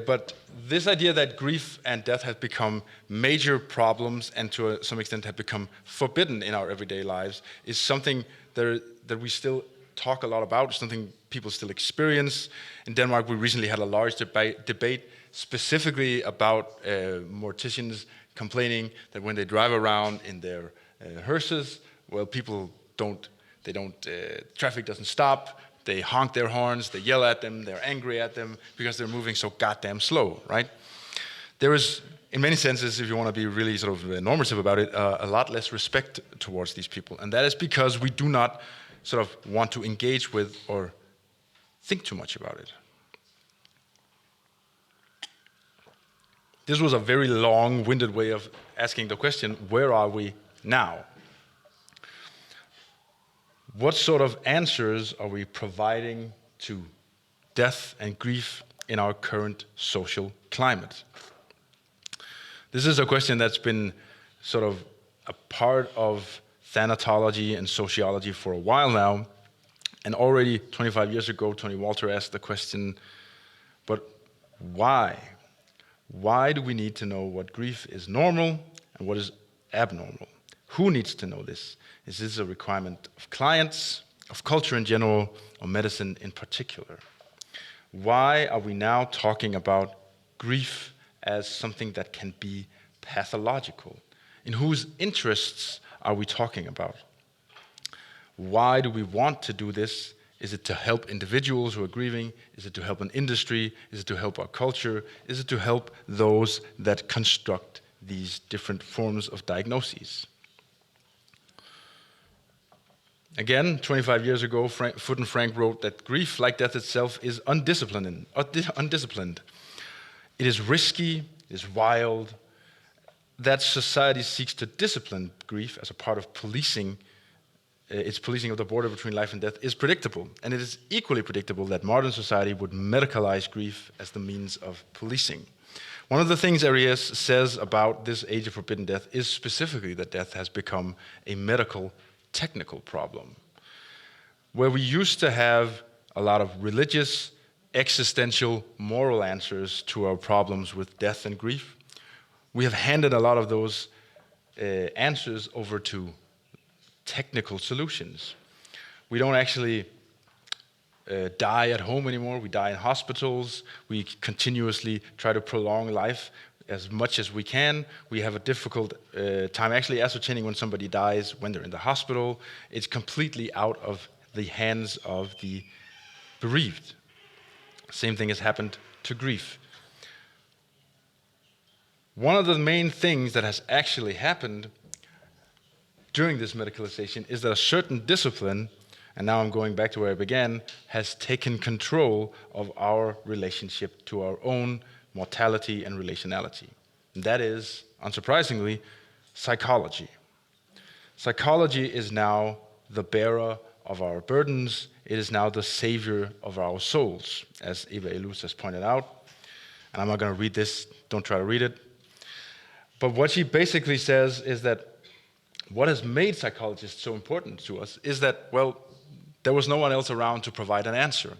Speaker 3: but this idea that grief and death have become major problems and to some extent have become forbidden in our everyday lives is something that we still talk a lot about, something people still experience. In Denmark, we recently had a large debate specifically about morticians complaining that when they drive around in their hearses, well, people traffic doesn't stop, they honk their horns, they yell at them, they're angry at them because they're moving so goddamn slow, right? There is, in many senses, if you want to be really sort of normative about it, a lot less respect towards these people. And that is because we do not sort of want to engage with or think too much about it. This was a very long-winded way of asking the question, where are we now? What sort of answers are we providing to death and grief in our current social climate? This is a question that's been sort of a part of thanatology and sociology for a while now. And already 25 years ago, Tony Walter asked the question, but why? Why do we need to know what grief is normal and what is abnormal? Who needs to know this? Is this a requirement of clients, of culture in general, or medicine in particular? Why are we now talking about grief as something that can be pathological? In whose interests are we talking about? Why do we want to do this? Is it to help individuals who are grieving? Is it to help an industry? Is it to help our culture? Is it to help those that construct these different forms of diagnoses? Again, 25 years ago, Foot and Frank wrote that grief, like death itself, is undisciplined. It is risky, it is wild. That society seeks to discipline grief as a part of policing, its policing of the border between life and death is predictable. And it is equally predictable that modern society would medicalize grief as the means of policing. One of the things Arias says about this age of forbidden death is specifically that death has become a medical technical problem. Where we used to have a lot of religious, existential, moral answers to our problems with death and grief, we have handed a lot of those answers over to technical solutions. We don't actually die at home anymore, we die in hospitals, we continuously try to prolong life as much as we can. We have a difficult time actually ascertaining when somebody dies when they're in the hospital. It's completely out of the hands of the bereaved. Same thing has happened to grief. One of the main things that has actually happened during this medicalization is that a certain discipline, and now I'm going back to where I began, has taken control of our relationship to our own mortality and relationality. And that is, unsurprisingly, psychology. Psychology is now the bearer of our burdens. It is now the savior of our souls, as Eva Elus has pointed out. And I'm not going to read this, don't try to read it. But what she basically says is that what has made psychologists so important to us is that, well, there was no one else around to provide an answer.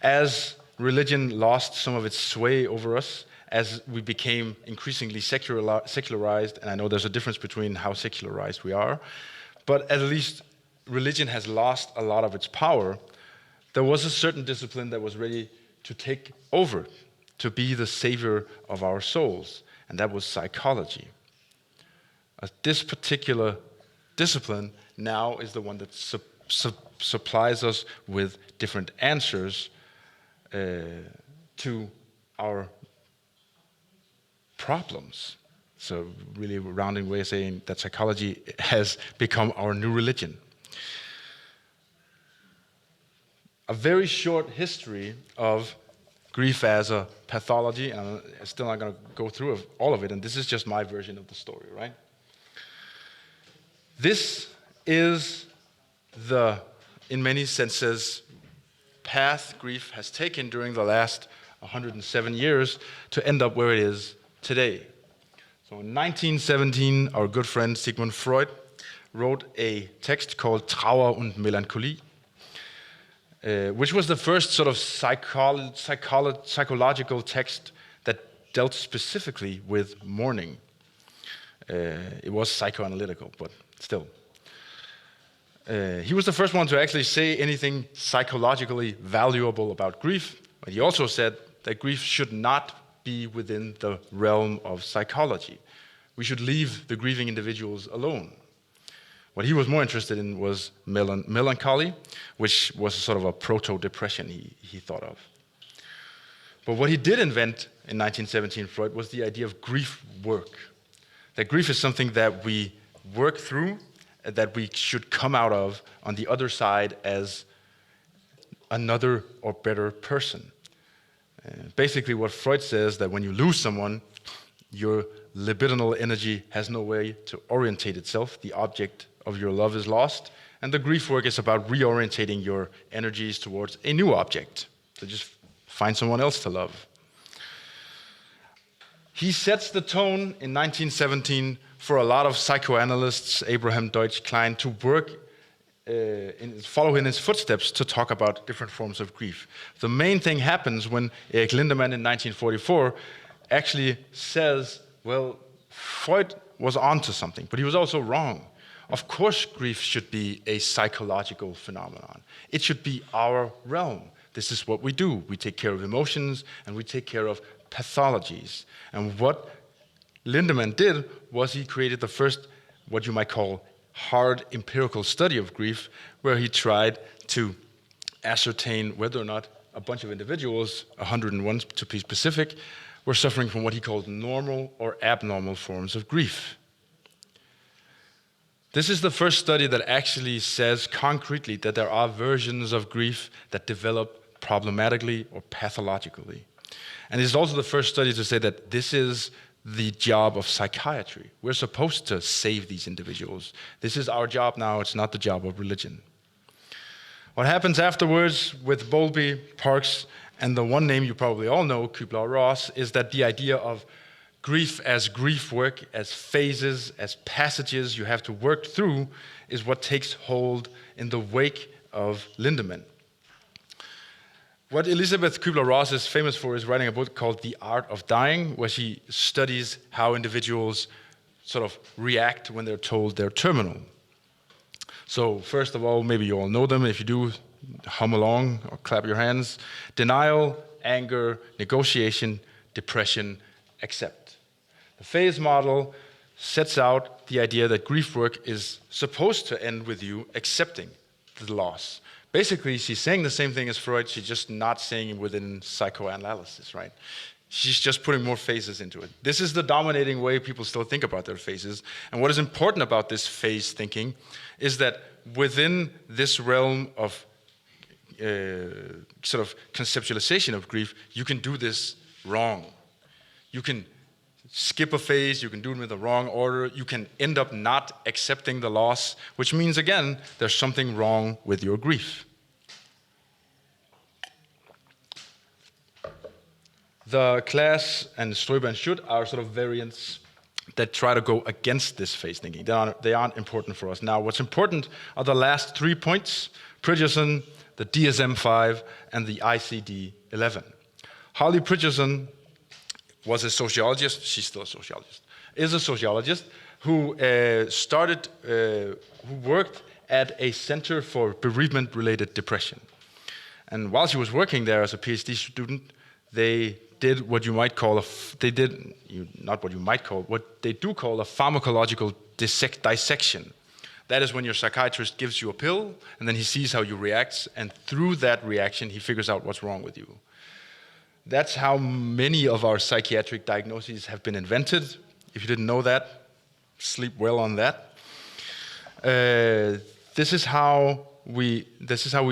Speaker 3: As religion lost some of its sway over us, as we became increasingly secularized, and I know there's a difference between how secularized we are, but at least religion has lost a lot of its power. There was a certain discipline that was ready to take over, to be the savior of our souls, and that was psychology. This particular discipline now is the one that supplies us with different answers to our problems. So really a rounding way of saying that psychology has become our new religion. A very short history of grief as a pathology, and I'm still not going to go through all of it, and this is just my version of the story, right? This is the, in many senses, path grief has taken during the last 107 years to end up where it is today. So in 1917, our good friend Sigmund Freud wrote a text called Trauer und Melancholie, which was the first sort of psychological text that dealt specifically with mourning. It was psychoanalytical, but still. He was the first one to actually say anything psychologically valuable about grief, but he also said that grief should not be within the realm of psychology. We should leave the grieving individuals alone. What he was more interested in was melancholy, which was sort of a proto-depression he thought of. But what he did invent in 1917, Freud, was the idea of grief work. That grief is something that we work through, that we should come out of on the other side as another or better person. Basically what Freud says, that when you lose someone, your libidinal energy has no way to orientate itself. The object of your love is lost. And the grief work is about reorientating your energies towards a new object. So just find someone else to love. He sets the tone in 1917 for a lot of psychoanalysts, Abraham Deutsch, Klein, to work, follow in his footsteps to talk about different forms of grief. The main thing happens when Erich Lindemann in 1944 actually says, well, Freud was onto something, but he was also wrong. Of course, grief should be a psychological phenomenon. It should be our realm. This is what we do. We take care of emotions and we take care of pathologies. And what Lindemann did was he created the first, what you might call, hard empirical study of grief, where he tried to ascertain whether or not a bunch of individuals, 101 to be specific, were suffering from what he called normal or abnormal forms of grief. This is the first study that actually says concretely that there are versions of grief that develop problematically or pathologically. And it's also the first study to say that this is the job of psychiatry. We're supposed to save these individuals. This is our job now, it's not the job of religion. What happens afterwards with Bowlby, Parks, and the one name you probably all know, Kübler-Ross, is that the idea of grief as grief work, as phases, as passages you have to work through, is what takes hold in the wake of Lindemann. What Elisabeth Kübler-Ross is famous for is writing a book called The Art of Dying, where she studies how individuals sort of react when they're told they're terminal. So first of all, maybe you all know them. If you do, hum along or clap your hands. Denial, anger, negotiation, depression, accept. The phase model sets out the idea that grief work is supposed to end with you accepting the loss. Basically, she's saying the same thing as Freud, she's just not saying it within psychoanalysis, right? She's just putting more phases into it. This is the dominating way people still think about their phases. And what is important about this phase thinking is that within this realm of sort of conceptualization of grief, you can do this wrong. You can skip a phase, you can do it in the wrong order, you can end up not accepting the loss, which means, again, there's something wrong with your grief. The Class and Ströber and Schutt are sort of variants that try to go against this phase thinking. They aren't important for us. Now, what's important are the last 3 points, Pridgerson, the DSM-5, and the ICD-11. Harley Pridgerson was a sociologist, she's still a sociologist, is a sociologist who who worked at a center for bereavement-related depression. And while she was working there as a PhD student, they did what you might call what they do call a pharmacological dissection. That is when your psychiatrist gives you a pill, and then he sees how you react, and through that reaction, he figures out what's wrong with you. That's how many of our psychiatric diagnoses have been invented. If you didn't know that, sleep well on that. This is how we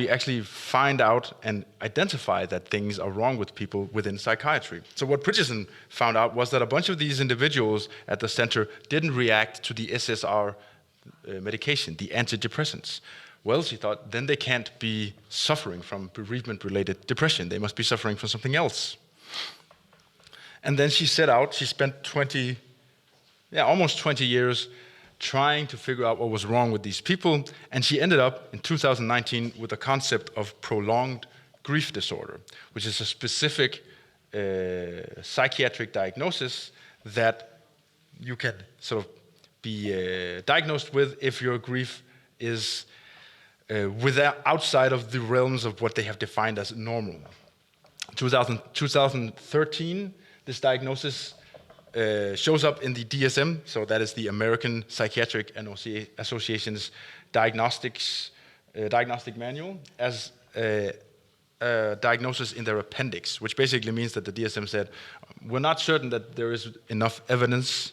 Speaker 3: actually find out and identify that things are wrong with people within psychiatry. So what Pridgerson found out was that a bunch of these individuals at the center didn't react to the SSR medication, the antidepressants. Well, she thought, then they can't be suffering from bereavement-related depression. They must be suffering from something else. And then she set out, she spent almost 20 years trying to figure out what was wrong with these people, and she ended up in 2019 with the concept of prolonged grief disorder, which is a specific psychiatric diagnosis that you can sort of be diagnosed with if your grief is outside of the realms of what they have defined as normal. 2013, this diagnosis shows up in the DSM, so that is the American Psychiatric Association's diagnostic manual, as a diagnosis in their appendix, which basically means that the DSM said, we're not certain that there is enough evidence.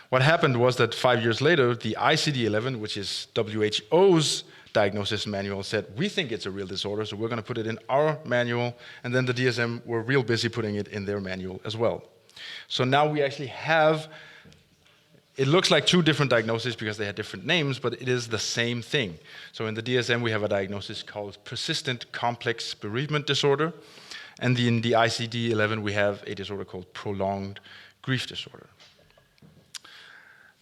Speaker 3: What happened was that 5 years later, the ICD-11, which is WHO's diagnosis manual, said, we think it's a real disorder, so we're going to put it in our manual, and then the DSM were real busy putting it in their manual as well. So now we actually have, it looks like two different diagnoses because they had different names, but it is the same thing. So in the DSM, we have a diagnosis called persistent complex bereavement disorder, and in the ICD-11, we have a disorder called prolonged grief disorder.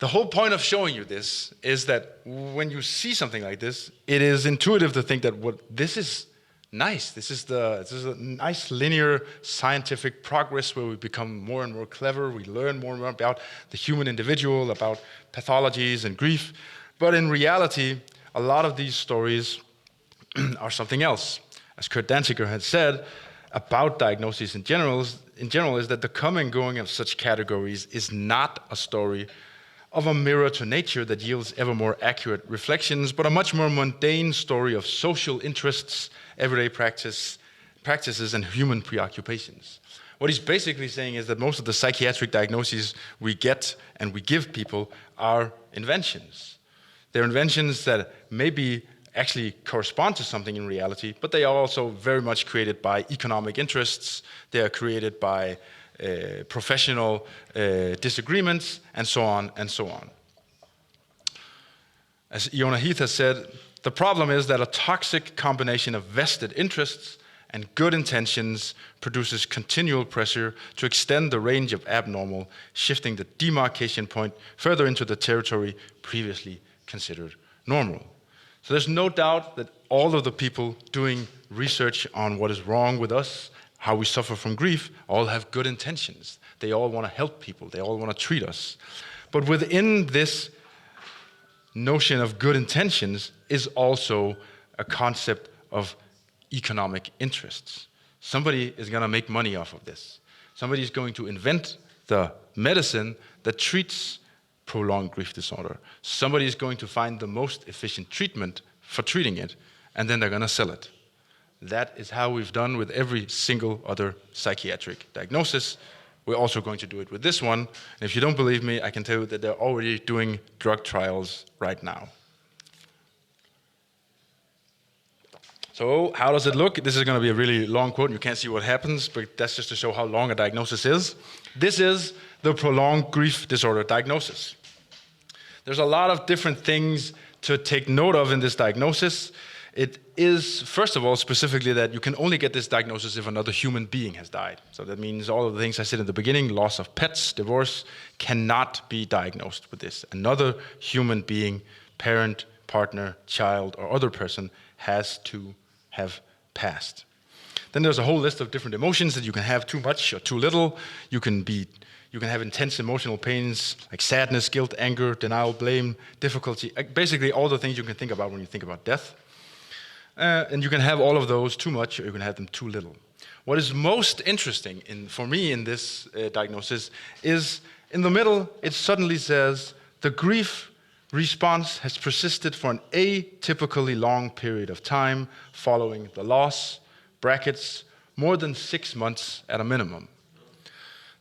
Speaker 3: The whole point of showing you this is that when you see something like this, it is intuitive to think that this is nice. This is a nice linear scientific progress where we become more and more clever. We learn more and more about the human individual, about pathologies and grief. But in reality, a lot of these stories are something else. As Kurt Danziger had said about diagnoses in general, is that the coming and going of such categories is not a story of a mirror to nature that yields ever more accurate reflections, but a much more mundane story of social interests, everyday practices, and human preoccupations. What he's basically saying is that most of the psychiatric diagnoses we get and we give people are inventions. They're inventions that maybe actually correspond to something in reality, but they are also very much created by economic interests. They are created by professional disagreements, and so on and so on. As Iona Heath has said, the problem is that a toxic combination of vested interests and good intentions produces continual pressure to extend the range of abnormal, shifting the demarcation point further into the territory previously considered normal. So there's no doubt that all of the people doing research on what is wrong with us, how we suffer from grief, all have good intentions. They all want to help people. They all want to treat us. But within this notion of good intentions is also a concept of economic interests. Somebody is going to make money off of this. Somebody is going to invent the medicine that treats prolonged grief disorder. Somebody is going to find the most efficient treatment for treating it, and then they're going to sell it. That is how we've done with every single other psychiatric diagnosis. We're also going to do it with this one. And if you don't believe me, I can tell you that they're already doing drug trials right now. So how does it look? This is going to be a really long quote. You can't see what happens, but that's just to show how long a diagnosis is. This is the prolonged grief disorder diagnosis. There's a lot of different things to take note of in this diagnosis. It is, first of all, specifically that you can only get this diagnosis if another human being has died. So that means all of the things I said in the beginning, loss of pets, divorce, cannot be diagnosed with this. Another human being, parent, partner, child, or other person has to have passed. Then there's a whole list of different emotions that you can have too much or too little. You can have intense emotional pains like sadness, guilt, anger, denial, blame, difficulty, basically all the things you can think about when you think about death. And you can have all of those too much, or you can have them too little. What is most interesting for me in this diagnosis is in the middle, it suddenly says the grief response has persisted for an atypically long period of time following the loss, brackets, more than 6 months at a minimum.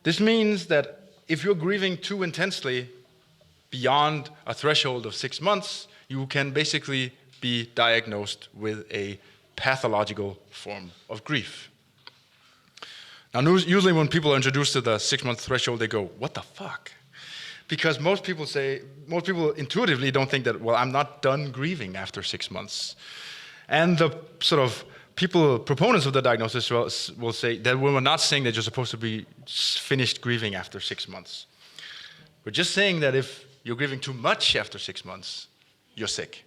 Speaker 3: This means that if you're grieving too intensely beyond a threshold of 6 months, you can basically be diagnosed with a pathological form of grief. Now, usually when people are introduced to the 6-month threshold, they go, what the fuck? Because most people intuitively don't think that, well, I'm not done grieving after 6 months. And the sort of proponents of the diagnosis will say that we're not saying that you're supposed to be finished grieving after 6 months. We're just saying that if you're grieving too much after 6 months, you're sick.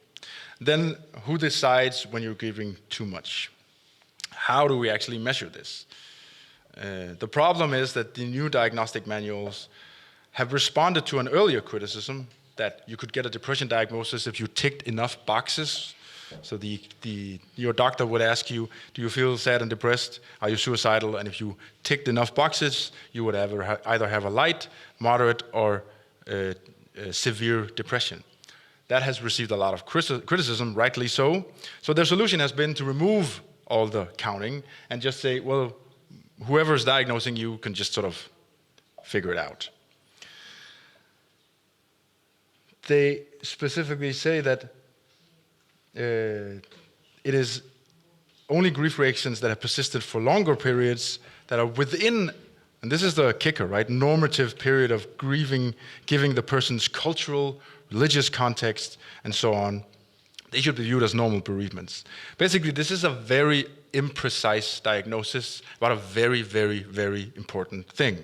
Speaker 3: Then who decides when you're grieving too much? How do we actually measure this? The problem is that the new diagnostic manuals have responded to an earlier criticism that you could get a depression diagnosis if you ticked enough boxes. So your doctor would ask you, do you feel sad and depressed? Are you suicidal? And if you ticked enough boxes, you would either have a light, moderate, or severe depression. That has received a lot of criticism, rightly so. So their solution has been to remove all the counting and just say, well, whoever's diagnosing you can just sort of figure it out. They specifically say that it is only grief reactions that have persisted for longer periods that are within, and this is the kicker, right, normative period of grieving, giving the person's cultural, religious context, and so on. They should be viewed as normal bereavements. Basically, this is a very imprecise diagnosis about a very, very, very important thing.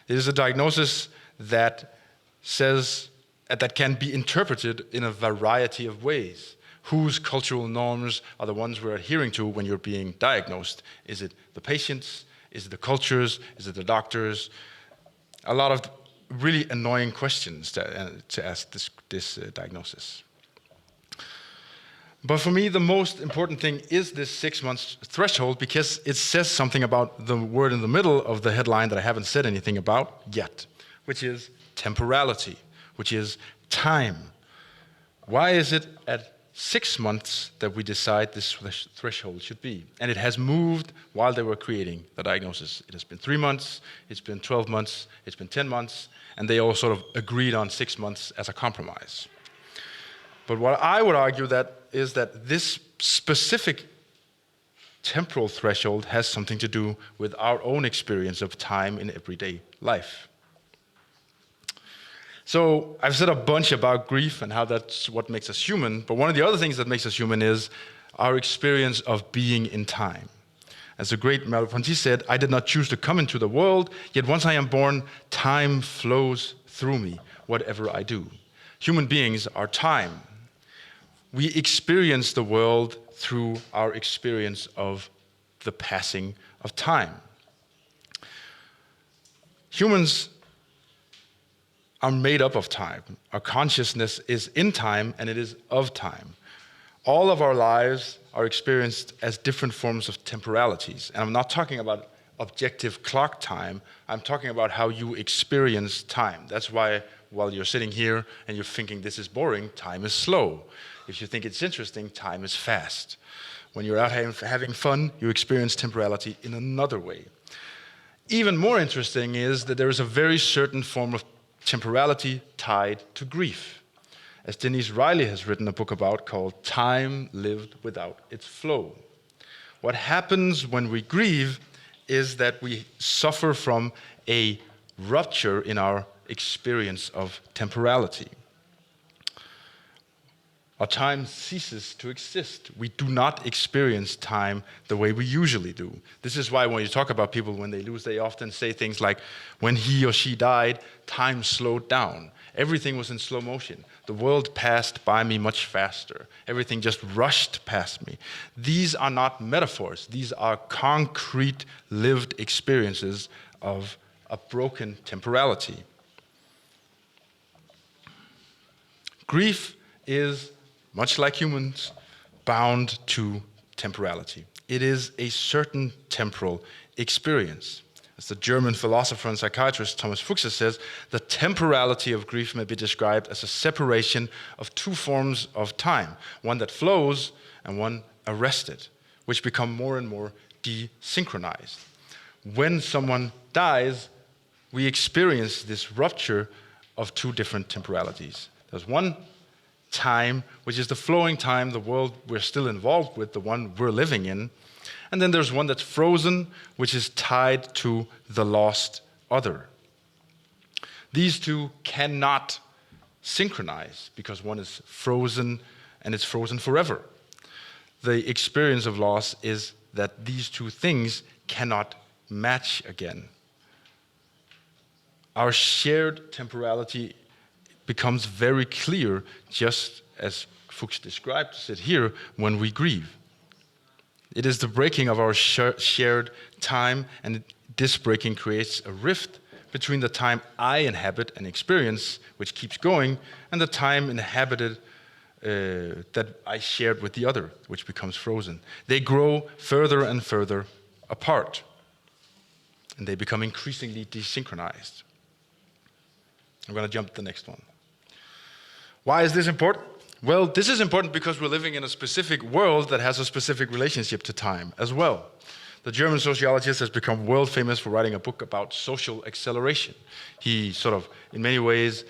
Speaker 3: It is a diagnosis that says that can be interpreted in a variety of ways. Whose cultural norms are the ones we're adhering to when you're being diagnosed? Is it the patients? Is it the cultures? Is it the doctors? A lot of really annoying questions to ask this diagnosis. But for me, the most important thing is this 6 months threshold, because it says something about the word in the middle of the headline that I haven't said anything about yet, which is temporality, which is time. Why is it at 6 months that we decide this threshold should be? And it has moved while they were creating the diagnosis. It has been 3 months, it's been 12 months, it's been 10 months, and they all sort of agreed on 6 months as a compromise. But what I would argue is that this specific temporal threshold has something to do with our own experience of time in everyday life. So I've said a bunch about grief and how that's what makes us human, but one of the other things that makes us human is our experience of being in time. As the great Merleau-Ponty said, I did not choose to come into the world, yet once I am born, time flows through me, whatever I do. Human beings are time. We experience the world through our experience of the passing of time. Humans are made up of time. Our consciousness is in time and it is of time. All of our lives are experienced as different forms of temporalities. And I'm not talking about objective clock time. I'm talking about how you experience time. That's why while you're sitting here and you're thinking this is boring, time is slow. If you think it's interesting, time is fast. When you're out having fun, you experience temporality in another way. Even more interesting is that there is a very certain form of temporality tied to grief. As Denise Riley has written a book about called Time Lived Without Its Flow. What happens when we grieve is that we suffer from a rupture in our experience of temporality. Our time ceases to exist. We do not experience time the way we usually do. This is why when you talk about people when they lose, they often say things like, when he or she died, time slowed down. Everything was in slow motion. The world passed by me much faster. Everything just rushed past me. These are not metaphors. These are concrete, lived experiences of a broken temporality. Grief is, much like humans, bound to temporality. It is a certain temporal experience. As the German philosopher and psychiatrist Thomas Fuchs says, the temporality of grief may be described as a separation of two forms of time, one that flows and one arrested, which become more and more desynchronized. When someone dies, we experience this rupture of two different temporalities. There's one time, which is the flowing time, the world we're still involved with, the one we're living in. And then there's one that's frozen, which is tied to the lost other. These two cannot synchronize because one is frozen and it's frozen forever. The experience of loss is that these two things cannot match again. Our shared temporality becomes very clear, just as Fuchs describes it here, when we grieve. It is the breaking of our shared time, and this breaking creates a rift between the time I inhabit and experience, which keeps going, and the time inhabited that I shared with the other, which becomes frozen. They grow further and further apart, and they become increasingly desynchronized. I'm going to jump to the next one. Why is this important? Well, this is important because we're living in a specific world that has a specific relationship to time as well. The German sociologist has become world famous for writing a book about social acceleration. He sort of, in many ways,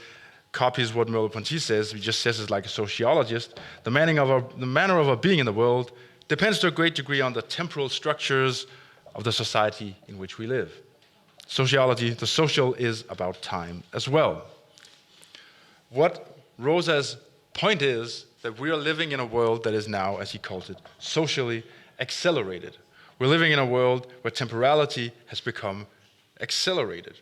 Speaker 3: copies what Merleau-Ponty says. He just says it like a sociologist. The manner of our being in the world depends to a great degree on the temporal structures of the society in which we live. Sociology, the social, is about time as well. What Rosa's point is that we are living in a world that is now, as he calls it, socially accelerated. We're living in a world where temporality has become accelerated.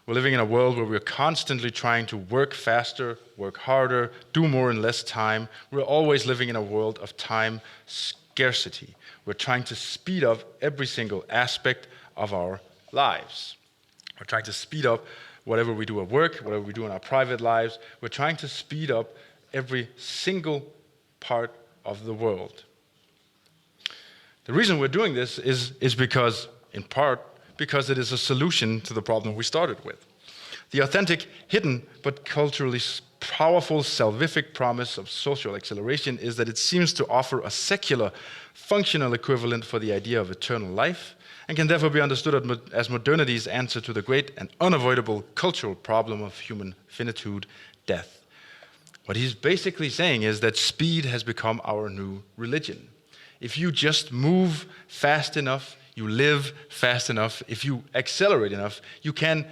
Speaker 3: We're living in a world where we're constantly trying to work faster, work harder, do more in less time. We're always living in a world of time scarcity. We're trying to speed up every single aspect of our lives. We're trying to speed up whatever we do at work, whatever we do in our private lives. We're trying to speed up every single part of the world. The reason we're doing this is because, in part, because it is a solution to the problem we started with. The authentic, hidden, but culturally powerful salvific promise of social acceleration is that it seems to offer a secular, functional equivalent for the idea of eternal life, and can therefore be understood as modernity's answer to the great and unavoidable cultural problem of human finitude, death. What he's basically saying is that speed has become our new religion. If you just move fast enough, you live fast enough, if you accelerate enough, you can,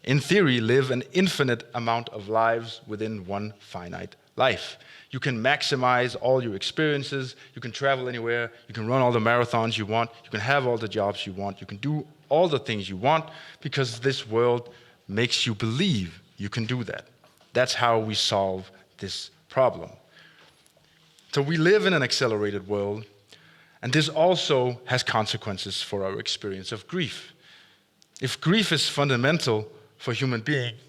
Speaker 3: in theory, live an infinite amount of lives within one finite life. You can maximize all your experiences, you can travel anywhere, you can run all the marathons you want, you can have all the jobs you want, you can do all the things you want, because this world makes you believe you can do that. That's how we solve this problem. So we live in an accelerated world, and this also has consequences for our experience of grief. If grief is fundamental for human beings,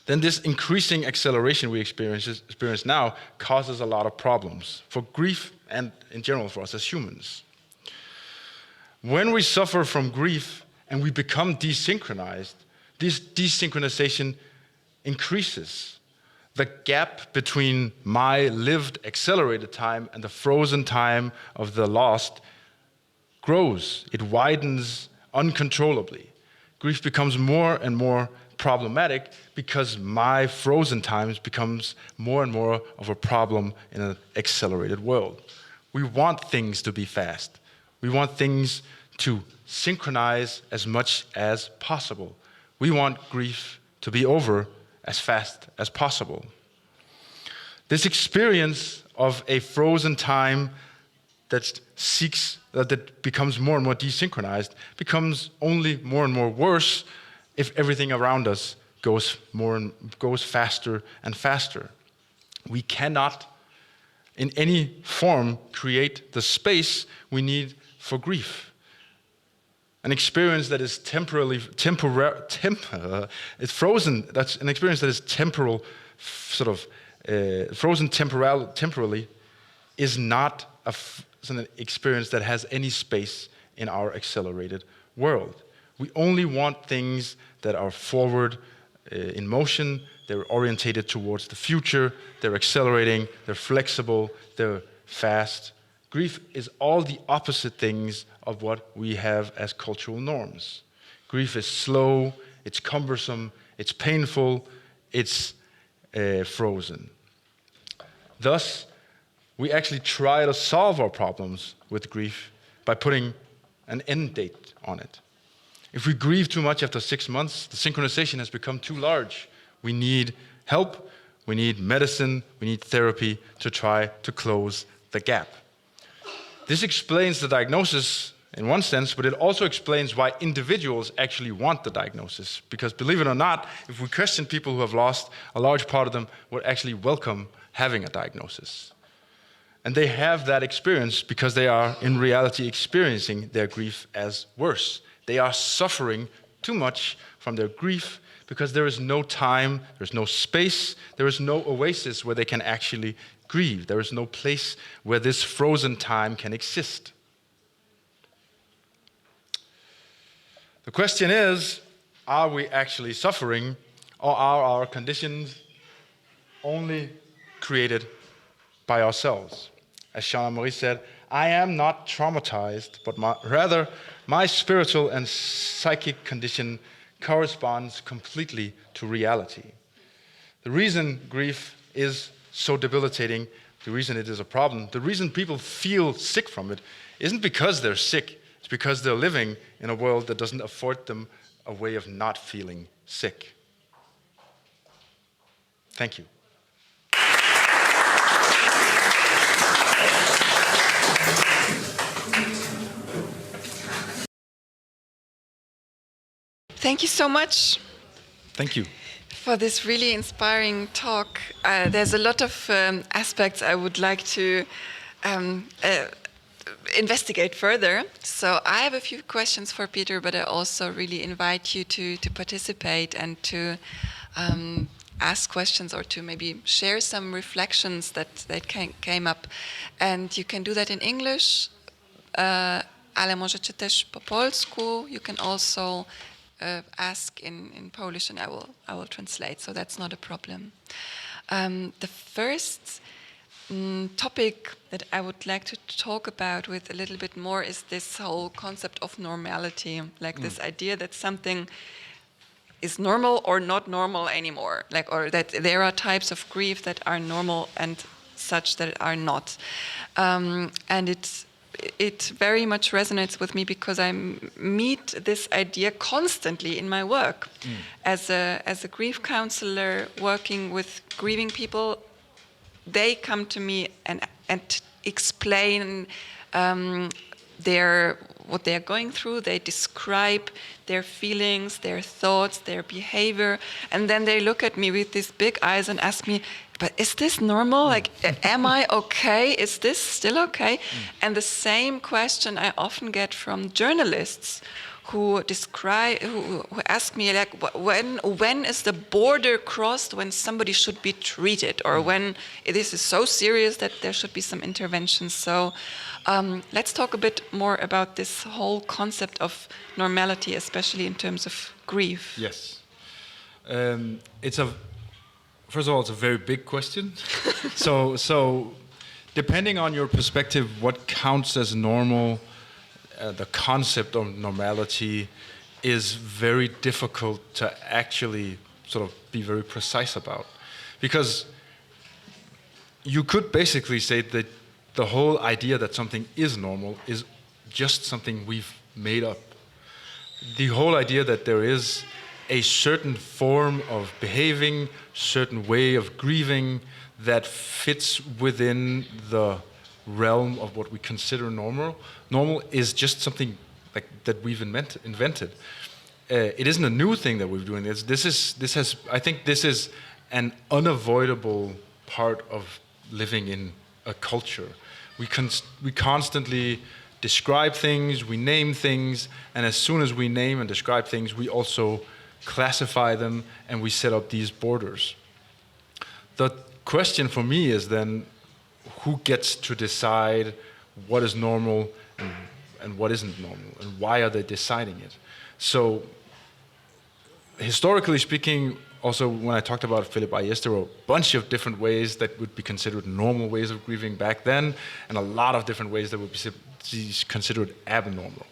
Speaker 3: then this increasing acceleration we experience now causes a lot of problems for grief and in general for us as humans. When we suffer from grief and we become desynchronized, this desynchronization increases. The gap between my lived accelerated time and the frozen time of the lost grows. It widens uncontrollably. Grief becomes more and more problematic because my frozen times becomes more and more of a problem in an accelerated world. We want things to be fast. We want things to synchronize as much as possible. We want grief to be over as fast as possible. This experience of a frozen time that becomes more and more desynchronized becomes only more and more worse if everything around us goes faster and faster. We cannot, in any form, create the space we need for grief. An experience that is it's frozen. That's an experience that is temporal, frozen temporally, is not an experience that has any space in our accelerated world. We only want things that are forward in motion. They're orientated towards the future. They're accelerating. They're flexible. They're fast. Grief is all the opposite things of what we have as cultural norms. Grief is slow, it's cumbersome, it's painful, it's frozen. Thus, we actually try to solve our problems with grief by putting an end date on it. If we grieve too much after 6 months, the synchronization has become too large. We need help, we need medicine, we need therapy to try to close the gap. This explains the diagnosis in one sense, but it also explains why individuals actually want the diagnosis. Because believe it or not, if we question people who have lost, a large part of them would actually welcome having a diagnosis. And they have that experience because they are in reality experiencing their grief as worse. They are suffering too much from their grief because there is no time, there's no space, there is no oasis where they can actually grieve. There is no place where this frozen time can exist. The question is, are we actually suffering, or are our conditions only created by ourselves? As Jean-Marie said, I am not traumatized, but rather my spiritual and psychic condition corresponds completely to reality. The reason grief is so debilitating, the reason it is a problem, the reason people feel sick from it isn't because they're sick, it's because they're living in a world that doesn't afford them a way of not feeling sick. Thank you.
Speaker 4: Thank you so much.
Speaker 3: Thank you.
Speaker 4: For this really inspiring talk. There's a lot of aspects I would like to investigate further. So I have a few questions for Peter, but I also really invite you to participate and to ask questions or to maybe share some reflections that came up. And you can do that in English. Ale możecie też po polsku. You can also ask in Polish, and I will translate, so that's not a problem. The first topic that I would like to talk about with a little bit more is this whole concept of normality, like this idea that something is normal or not normal anymore, like, or that there are types of grief that are normal and such that are not. And it very much resonates with me because I meet this idea constantly in my work. As a grief counselor working with grieving people, they come to me and explain what they're going through. They describe their feelings, their thoughts, their behavior, and then they look at me with these big eyes and ask me, but is this normal? Like, am I okay? Is this still okay? And the same question I often get from journalists who ask me, like, when is the border crossed when somebody should be treated, or when this is so serious that there should be some intervention. So let's talk a bit more about this whole concept of normality, especially in terms of grief.
Speaker 3: Yes. First of all, it's a very big question. so depending on your perspective, what counts as normal, the concept of normality is very difficult to actually sort of be very precise about. Because you could basically say that the whole idea that something is normal is just something we've made up. The whole idea that there is a certain form of behaving, certain way of grieving that fits within the realm of what we consider normal. Normal is just something like that we've invented. It isn't a new thing that we're doing. I think this is an unavoidable part of living in a culture. We constantly describe things, we name things, and as soon as we name and describe things, we also classify them, and we set up these borders. The question for me is then, who gets to decide what is normal and what isn't normal, and why are they deciding it? So, historically speaking, also when I talked about Philip Ayers, there were a bunch of different ways that would be considered normal ways of grieving back then, and a lot of different ways that would be considered abnormal.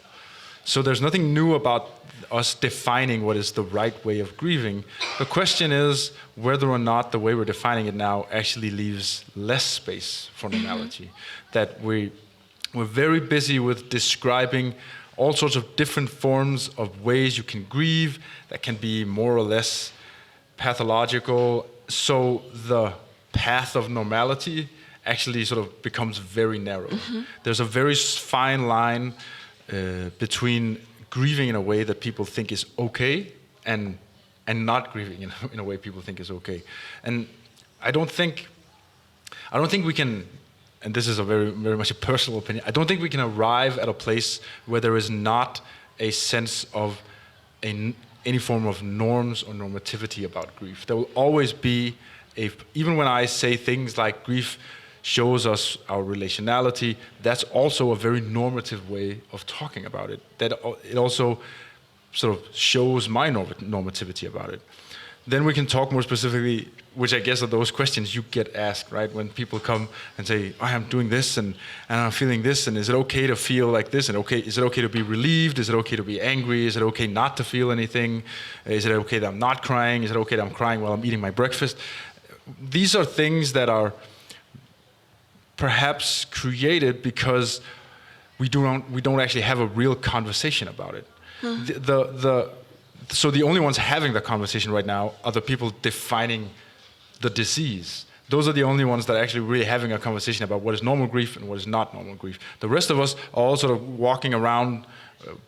Speaker 3: So there's nothing new about us defining what is the right way of grieving. The question is whether or not the way we're defining it now actually leaves less space for normality. That we're very busy with describing all sorts of different forms of ways you can grieve that can be more or less pathological. So the path of normality actually sort of becomes very narrow. There's a very fine line between grieving in a way that people think is okay and not grieving in a way people think is okay. And I don't think we can, and this is a very, very much a personal opinion, I don't think we can arrive at a place where there is not a sense of any form of norms or normativity about grief. There will always be even when I say things like grief shows us our relationality, that's also a very normative way of talking about it. That it also sort of shows my normativity about it. Then we can talk more specifically, which I guess are those questions you get asked, right? When people come and say, oh, I'm doing this and I'm feeling this, and is it okay to feel like this? And is it okay to be relieved? Is it okay to be angry? Is it okay not to feel anything? Is it okay that I'm not crying? Is it okay that I'm crying while I'm eating my breakfast? These are things that are perhaps created because we don't actually have a real conversation about it. So the only ones having the conversation right now are the people defining the disease. Those are the only ones that are actually really having a conversation about what is normal grief and what is not normal grief. The rest of us are all sort of walking around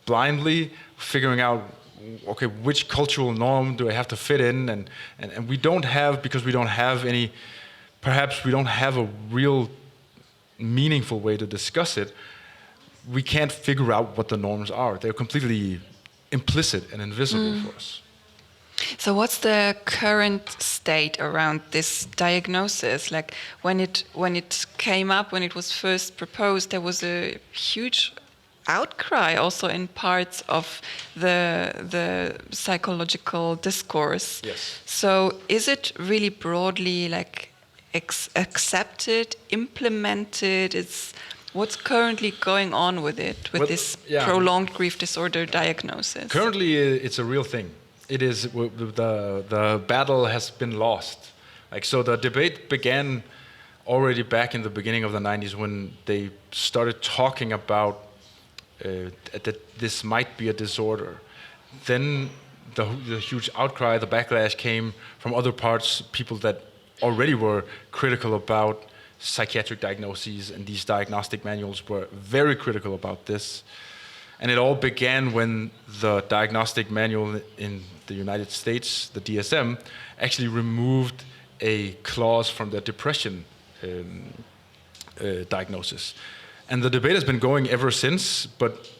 Speaker 3: blindly, figuring out, okay, which cultural norm do I have to fit in? And we don't have, because we don't have any, perhaps we don't have a real meaningful way to discuss it, we can't figure out what the norms are. They're completely implicit and invisible for us.
Speaker 4: So what's the current state around this diagnosis? Like when it came up, when it was first proposed, there was a huge outcry also in parts of the psychological discourse.
Speaker 3: Yes.
Speaker 4: So is it really broadly like accepted, implemented? What's currently going on with it, with this prolonged grief disorder diagnosis?
Speaker 3: Currently, it's a real thing. It is, the battle has been lost. Like, so the debate began already back in the beginning of the 90s when they started talking about that this might be a disorder. Then the huge outcry, the backlash came from other parts, people that already were critical about psychiatric diagnoses, and these diagnostic manuals were very critical about this. And it all began when the diagnostic manual in the United States, the DSM, actually removed a clause from the depression diagnosis. And the debate has been going ever since, but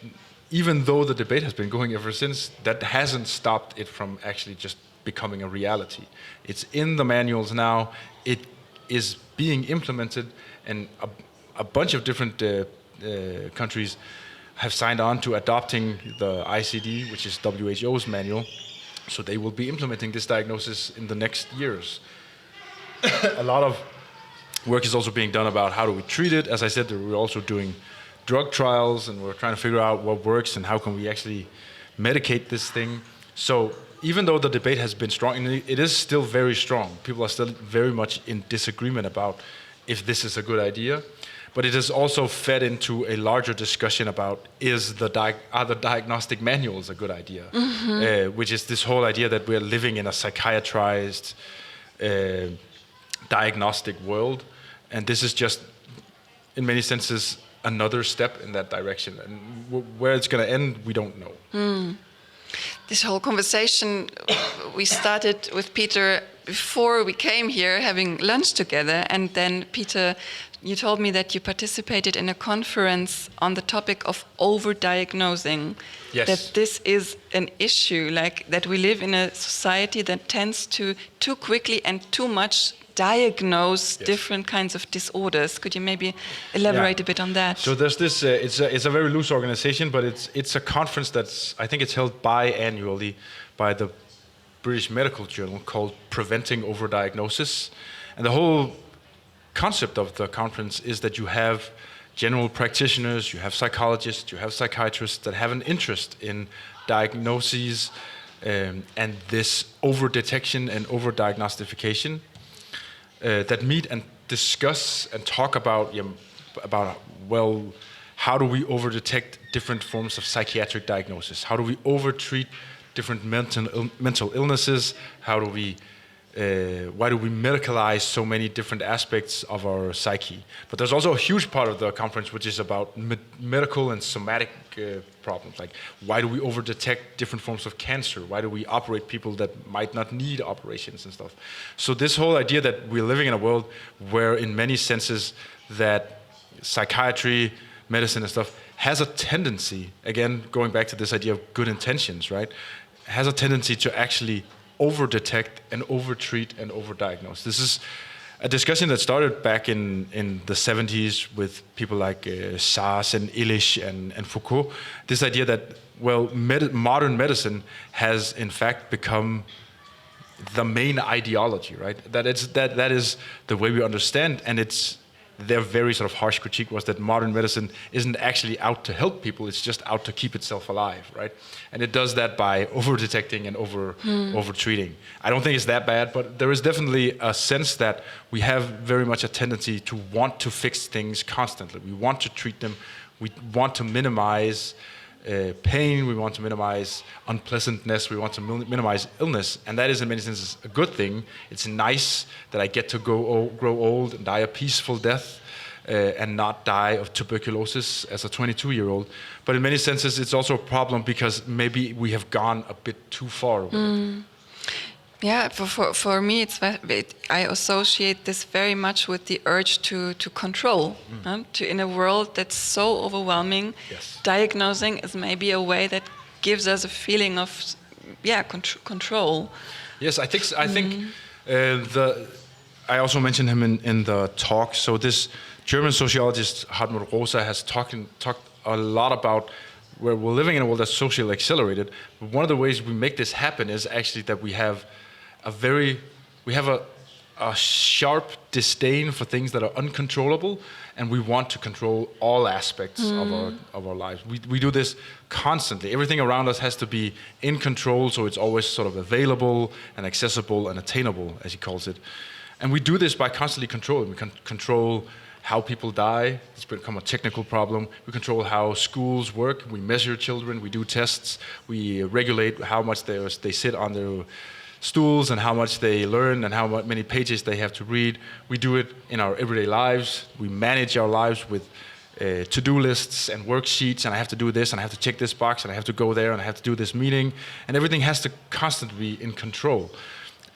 Speaker 3: even though the debate has been going ever since, that hasn't stopped it from actually just becoming a reality. It's in the manuals now, it is being implemented, and a bunch of different countries have signed on to adopting the ICD, which is WHO's manual, so they will be implementing this diagnosis in the next years. A lot of work is also being done about how do we treat it. As I said, we're also doing drug trials, and we're trying to figure out what works and how can we actually medicate this thing. So even though the debate has been strong, and it is still very strong, people are still very much in disagreement about if this is a good idea, but it has also fed into a larger discussion about are the diagnostic manuals a good idea, which is this whole idea that we're living in a psychiatrized diagnostic world, and this is just, in many senses, another step in that direction, and where it's going to end, we don't know.
Speaker 4: This whole conversation, we started with Peter before we came here, having lunch together, and then Peter, you told me that you participated in a conference on the topic of over-diagnosing.
Speaker 3: Yes.
Speaker 4: That this is an issue, like that we live in a society that tends to too quickly and too much diagnose different kinds of disorders. Could you maybe elaborate a bit on that?
Speaker 3: So there's this, it's a very loose organization, but it's a conference I think it's held biannually by the British Medical Journal called Preventing Overdiagnosis. And the whole concept of the conference is that you have general practitioners, you have psychologists, you have psychiatrists that have an interest in diagnoses and this over-detection and over-diagnostification. That meet and discuss and talk about how do we over-detect different forms of psychiatric diagnosis? How do we over-treat different mental illnesses? How do we why do we medicalize so many different aspects of our psyche? But there's also a huge part of the conference which is about medical and somatic problems. Like, why do we over-detect different forms of cancer? Why do we operate people that might not need operations and stuff? So this whole idea that we're living in a world where, in many senses, that psychiatry, medicine and stuff has a tendency, again, going back to this idea of good intentions, right? Has a tendency to actually over-detect and over-treat and over-diagnose. This is a discussion that started back in the 70s with people like Sars and Illich and Foucault. This idea that, well, modern medicine has in fact become the main ideology, right? That is the way we understand, and it's their very sort of harsh critique was that modern medicine isn't actually out to help people, it's just out to keep itself alive, right? And it does that by over-detecting and over-treating. I don't think it's that bad, but there is definitely a sense that we have very much a tendency to want to fix things constantly. We want to treat them, we want to minimize pain, we want to minimize unpleasantness, we want to minimize illness, and that is in many senses a good thing. It's nice that I get to grow old and die a peaceful death and not die of tuberculosis as a 22-year-old. But in many senses it's also a problem because maybe we have gone a bit too far with it.
Speaker 4: Yeah, for me, I associate this very much with the urge to control. In a world that's so overwhelming,
Speaker 3: Yes.
Speaker 4: diagnosing is maybe a way that gives us a feeling of, control.
Speaker 3: Yes, I think I also mentioned him in the talk. So this German sociologist Hartmut Rosa has talked a lot about where we're living in a world that's socially accelerated. But one of the ways we make this happen is actually that we have a sharp disdain for things that are uncontrollable, and we want to control all aspects of our lives. We do this constantly. Everything around us has to be in control, so it's always sort of available and accessible and attainable, as he calls it. And we do this by constantly controlling. We can control how people die. It's become a technical problem. We control how schools work. We measure children. We do tests. We regulate how much they sit on their stools and how much they learn and how many pages they have to read. We do it in our everyday lives. We manage our lives with to-do lists and worksheets, and I have to do this, and I have to check this box, and I have to go there, and I have to do this meeting, and everything has to constantly be in control.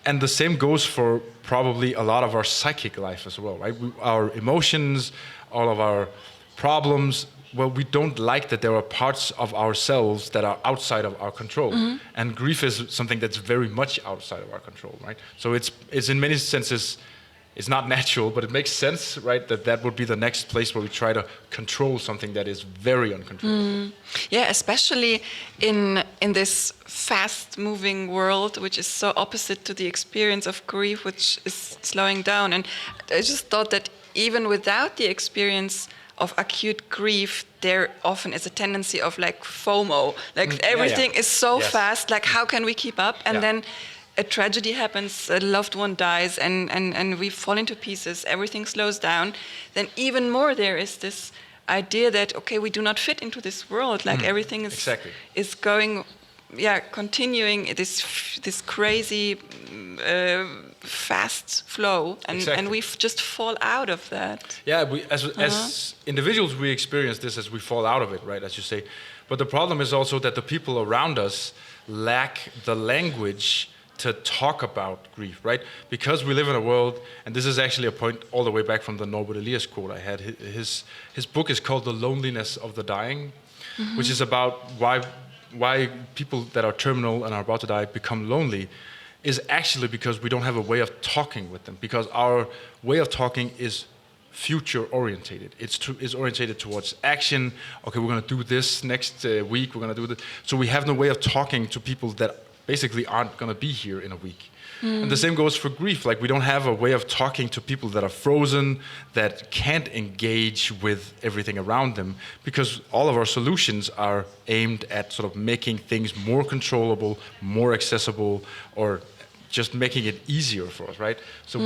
Speaker 3: And the same goes for probably a lot of our psychic life as well, right? Our emotions, all of our problems, well, we don't like that there are parts of ourselves that are outside of our control. And grief is something that's very much outside of our control, right? So it's in many senses, it's not natural, but it makes sense, right? That would be the next place where we try to control something that is very uncontrollable.
Speaker 4: Yeah, especially in this fast-moving world, which is so opposite to the experience of grief, which is slowing down. And I just thought that even without the experience of acute grief, there often is a tendency of like FOMO, like everything is so fast, like how can we keep up? And then a tragedy happens, a loved one dies, and we fall into pieces, everything slows down. Then even more there is this idea that, okay, we do not fit into this world, like everything is going, continuing this crazy fast flow, and we just fall out of that.
Speaker 3: Yeah, as individuals, we experience this as we fall out of it, right, as you say. But the problem is also that the people around us lack the language to talk about grief, right? Because we live in a world, and this is actually a point all the way back from the Norbert Elias quote I had. His book is called The Loneliness of the Dying, which is about why people that are terminal and are about to die become lonely, is actually because we don't have a way of talking with them, because our way of talking is future orientated. It's orientated towards action. Okay, we're going to do this next week, we're going to do this. So we have no way of talking to people that basically aren't going to be here in a week. And the same goes for grief. Like, we don't have a way of talking to people that are frozen, that can't engage with everything around them, because all of our solutions are aimed at sort of making things more controllable, more accessible, or just making it easier for us, right? So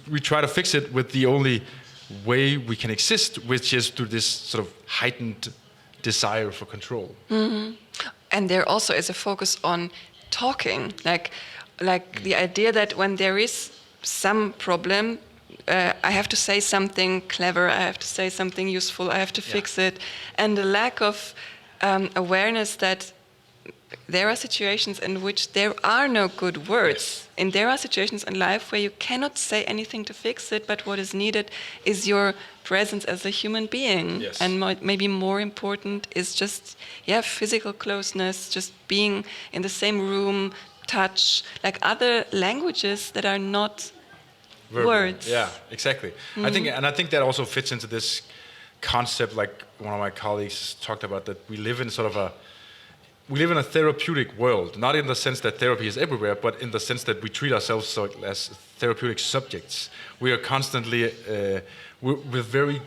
Speaker 3: we try to fix it with the only way we can exist, which is through this sort of heightened desire for control.
Speaker 4: And there also is a focus on talking, like like the idea that when there is some problem, I have to say something clever, I have to say something useful, I have to fix it, and the lack of awareness that there are situations in which there are no good words, and there are situations in life where you cannot say anything to fix it, but what is needed is your presence as a human being, and maybe more important is just physical closeness, just being in the same room, touch, like other languages that are not
Speaker 3: verbal.
Speaker 4: Words.
Speaker 3: Yeah, exactly. I think that also fits into this concept, like one of my colleagues talked about, that we live in a therapeutic world, not in the sense that therapy is everywhere, but in the sense that we treat ourselves as therapeutic subjects. We are constantly, we're very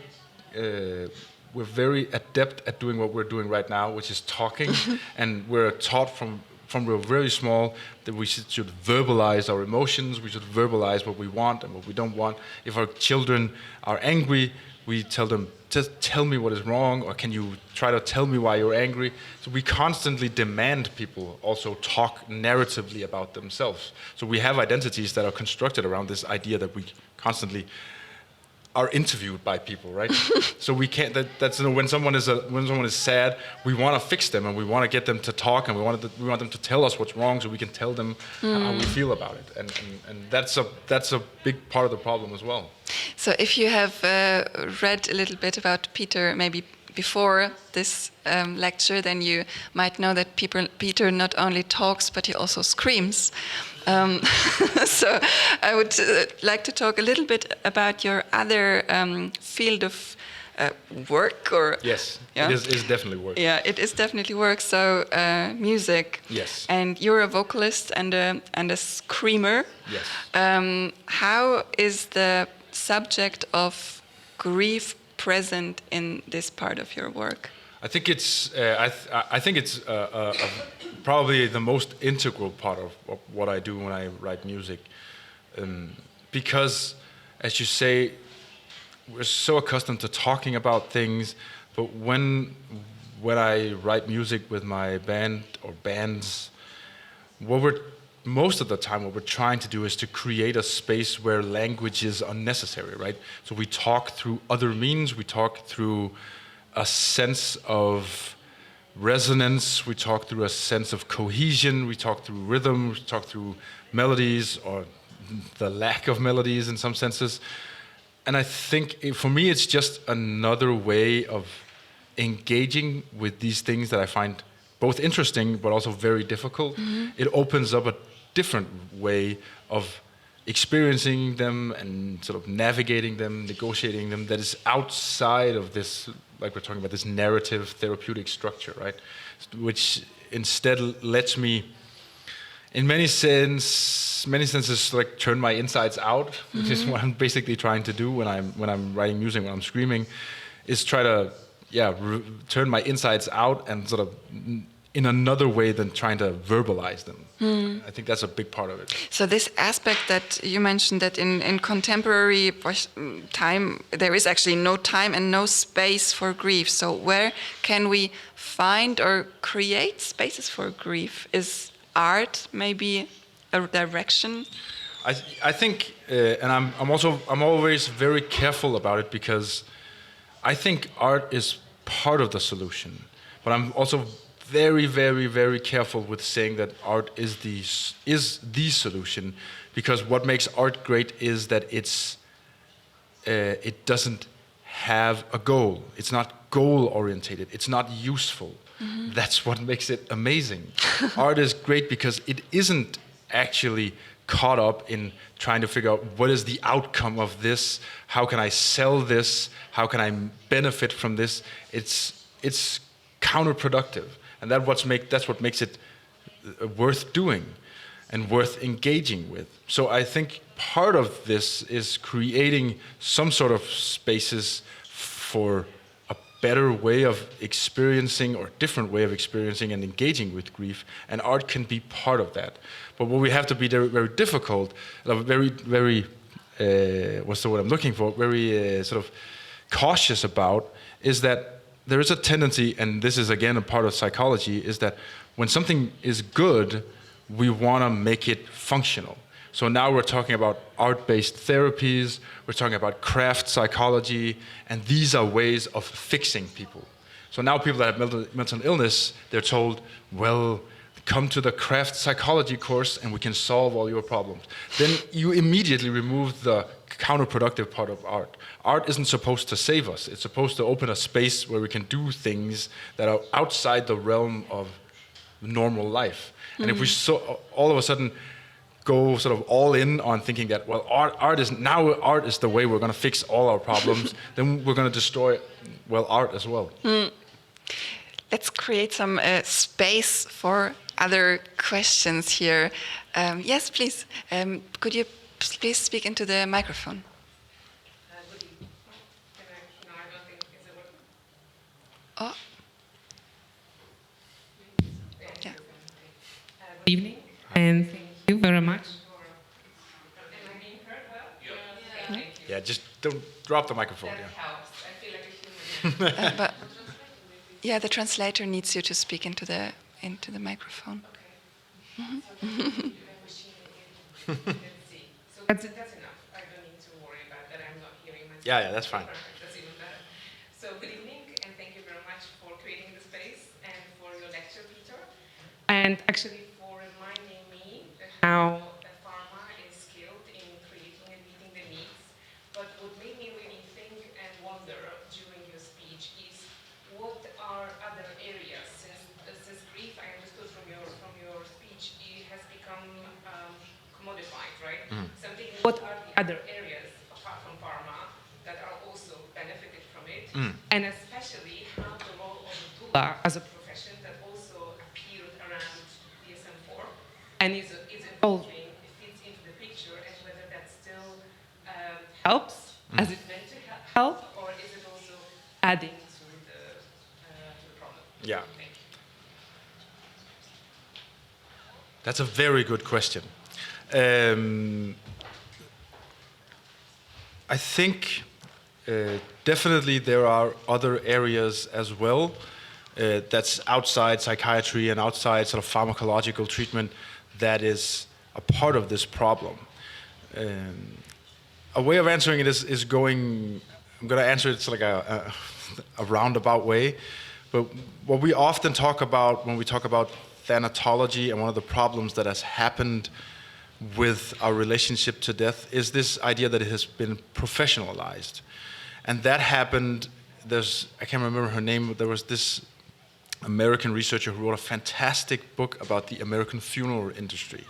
Speaker 3: adept at doing what we're doing right now, which is talking, and we're taught from we're very small that we should verbalize our emotions, we should verbalize what we want and what we don't want. If our children are angry, we tell them, just tell me what is wrong, or can you try to tell me why you're angry? So we constantly demand people also talk narratively about themselves. So we have identities that are constructed around this idea that we constantly are interviewed by people, right? So we can't. That's when someone is sad, we want to fix them and we want to get them to talk, and we want them to tell us what's wrong, so we can tell them how we feel about it. And that's a big part of the problem as well.
Speaker 4: So if you have read a little bit about Peter, maybe before this lecture, then you might know that Peter not only talks, but he also screams. So I would like to talk a little bit about your other field of work, or
Speaker 3: yes, it is definitely work.
Speaker 4: Yeah, it is definitely work. So music.
Speaker 3: Yes.
Speaker 4: And you're a vocalist and a screamer.
Speaker 3: Yes.
Speaker 4: How is the subject of grief present in this part of your work?
Speaker 3: I think it's probably the most integral part of what I do when I write music, because, as you say, we're so accustomed to talking about things, but when I write music with my band or bands, most of the time what we're trying to do is to create a space where language is unnecessary, right? So we talk through other means, we talk through a sense of resonance, we talk through a sense of cohesion, we talk through rhythm, we talk through melodies, or the lack of melodies in some senses. And I think for me it's just another way of engaging with these things that I find both interesting but also very difficult. Mm-hmm. It opens up a different way of experiencing them and sort of navigating them, negotiating them, that is outside of this, like we're talking about, this narrative therapeutic structure, right? Which instead lets me, in many senses, like turn my insides out, mm-hmm. which is what I'm basically trying to do when I'm writing music, when I'm screaming, is try to turn my insides out and sort of in another way than trying to verbalize them. I think that's a big part of it.
Speaker 4: So this aspect that you mentioned, that in contemporary time, there is actually no time and no space for grief. So where can we find or create spaces for grief? Is art maybe a direction?
Speaker 3: I think, and I'm always very careful about it, because I think art is part of the solution, but I'm also very, very, very careful with saying that art is the solution, because what makes art great is that it doesn't have a goal. It's not goal orientated. It's not useful. Mm-hmm. That's what makes it amazing. Art is great because it isn't actually caught up in trying to figure out what is the outcome of this, how can I sell this, how can I benefit from this. It's counterproductive. And that's what makes it worth doing and worth engaging with. So I think part of this is creating some sort of spaces for a better way of experiencing, or different way of experiencing and engaging with grief, and art can be part of that. But what we have to be very, very difficult, very, very, what's the word I'm looking for, very sort of cautious about, is that there is a tendency, and this is again a part of psychology, is that when something is good, we want to make it functional. So now we're talking about art-based therapies, we're talking about craft psychology, and these are ways of fixing people. So now people that have mental illness, they're told, well, come to the craft psychology course and we can solve all your problems. Then you immediately remove the counterproductive part of art. Art isn't supposed to save us. It's supposed to open a space where we can do things that are outside the realm of normal life. And if we all of a sudden go sort of all in on thinking that, well, art is the way we're going to fix all our problems, then we're going to destroy, well, art as well.
Speaker 4: Let's create some space for other questions here. Yes, please. Could you please speak into the microphone? Oh. Yeah.
Speaker 5: Good evening, and thank you very much.
Speaker 3: Yeah, just don't drop the microphone. Yeah.
Speaker 4: But yeah, the translator needs you to speak into the microphone.
Speaker 5: That's enough. I don't need to worry about that. I'm not hearing myself.
Speaker 3: Yeah, that's fine.
Speaker 5: That's even better. So good evening, and thank you very much for creating the space and for your lecture, Peter. And actually for reminding me how pharma is skilled in creating and meeting the needs. But what made me really think and wonder during your speech is what are other areas, since grief, I understood from your speech, it has become commodified, right? Something. What are the other areas apart from pharma that are also benefited from it? And especially how the role of the doula as a profession that also appeared around DSM-4 and is evolving, fits into the picture, and whether that still helps as it meant to help, or is it also adding to the problem?
Speaker 3: Yeah. That's a very good question. I think definitely there are other areas as well that's outside psychiatry and outside sort of pharmacological treatment that is a part of this problem. A way of answering it is going, I'm going to answer it like a roundabout way, but what we often talk about when we talk about thanatology and one of the problems that has happened with our relationship to death is this idea that it has been professionalized. And that happened, I can't remember her name, but there was this American researcher who wrote a fantastic book about the American funeral industry.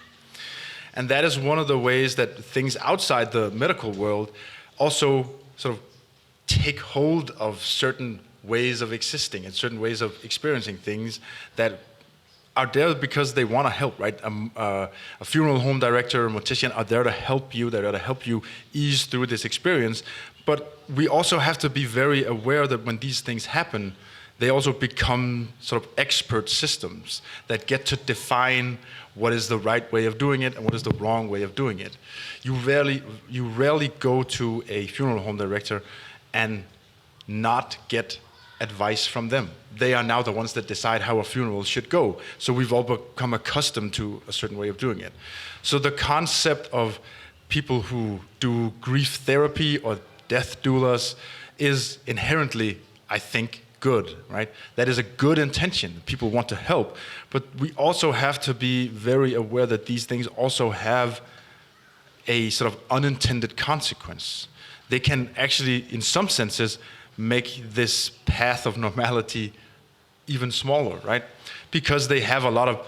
Speaker 3: And that is one of the ways that things outside the medical world also sort of take hold of certain ways of existing and certain ways of experiencing things that are there because they want to help, right? A funeral home director, a mortician are there to help you. They're there to help you ease through this experience. But we also have to be very aware that when these things happen, they also become sort of expert systems that get to define what is the right way of doing it and what is the wrong way of doing it. You rarely go to a funeral home director and not get advice from them. They are now the ones that decide how a funeral should go. So we've all become accustomed to a certain way of doing it. So the concept of people who do grief therapy or death doulas is inherently, I think, good, right? That is a good intention. People want to help. But we also have to be very aware that these things also have a sort of unintended consequence. They can actually, in some senses, make this path of normality even smaller, right? Because they also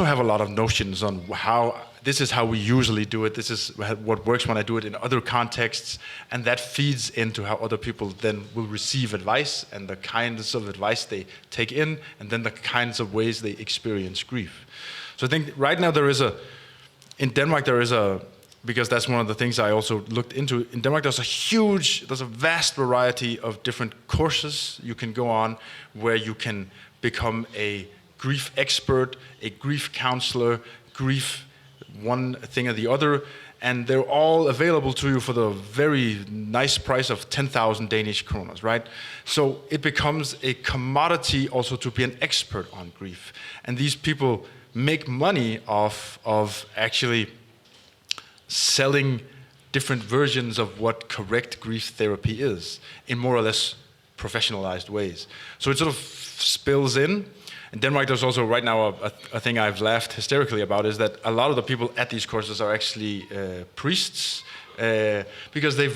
Speaker 3: have a lot of notions on how this is how we usually do it, this is what works when I do it in other contexts, and that feeds into how other people then will receive advice and the kinds of advice they take in, and then the kinds of ways they experience grief. So I think right now in Denmark because that's one of the things I also looked into. In Denmark, there's a vast variety of different courses you can go on where you can become a grief expert, a grief counselor, grief one thing or the other, and they're all available to you for the very nice price of 10,000 Danish kroners, right? So it becomes a commodity also to be an expert on grief. And these people make money of actually selling different versions of what correct grief therapy is in more or less professionalized ways. So it sort of spills in. In Denmark, there's also right now a thing I've laughed hysterically about, is that a lot of the people at these courses are actually priests, because they've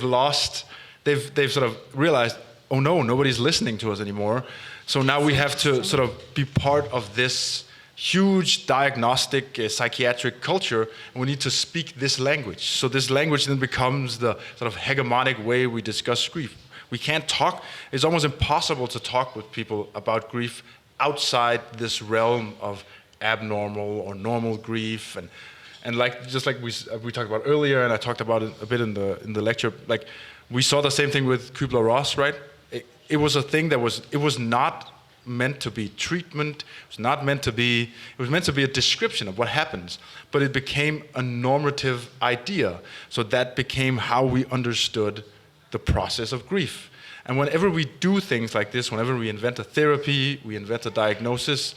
Speaker 3: sort of realized, oh no, nobody's listening to us anymore. So now we have to sort of be part of this huge diagnostic psychiatric culture, and we need to speak this language. So this language then becomes the sort of hegemonic way we discuss grief. We can't talk, it's almost impossible to talk with people about grief outside this realm of abnormal or normal grief, and like just like we talked about earlier, and I talked about it a bit in the lecture, like we saw the same thing with Kübler-Ross, right? It was a thing that it was not meant to be treatment, it was meant to be a description of what happens, but it became a normative idea. So that became how we understood the process of grief. And whenever we do things like this, whenever we invent a therapy, we invent a diagnosis,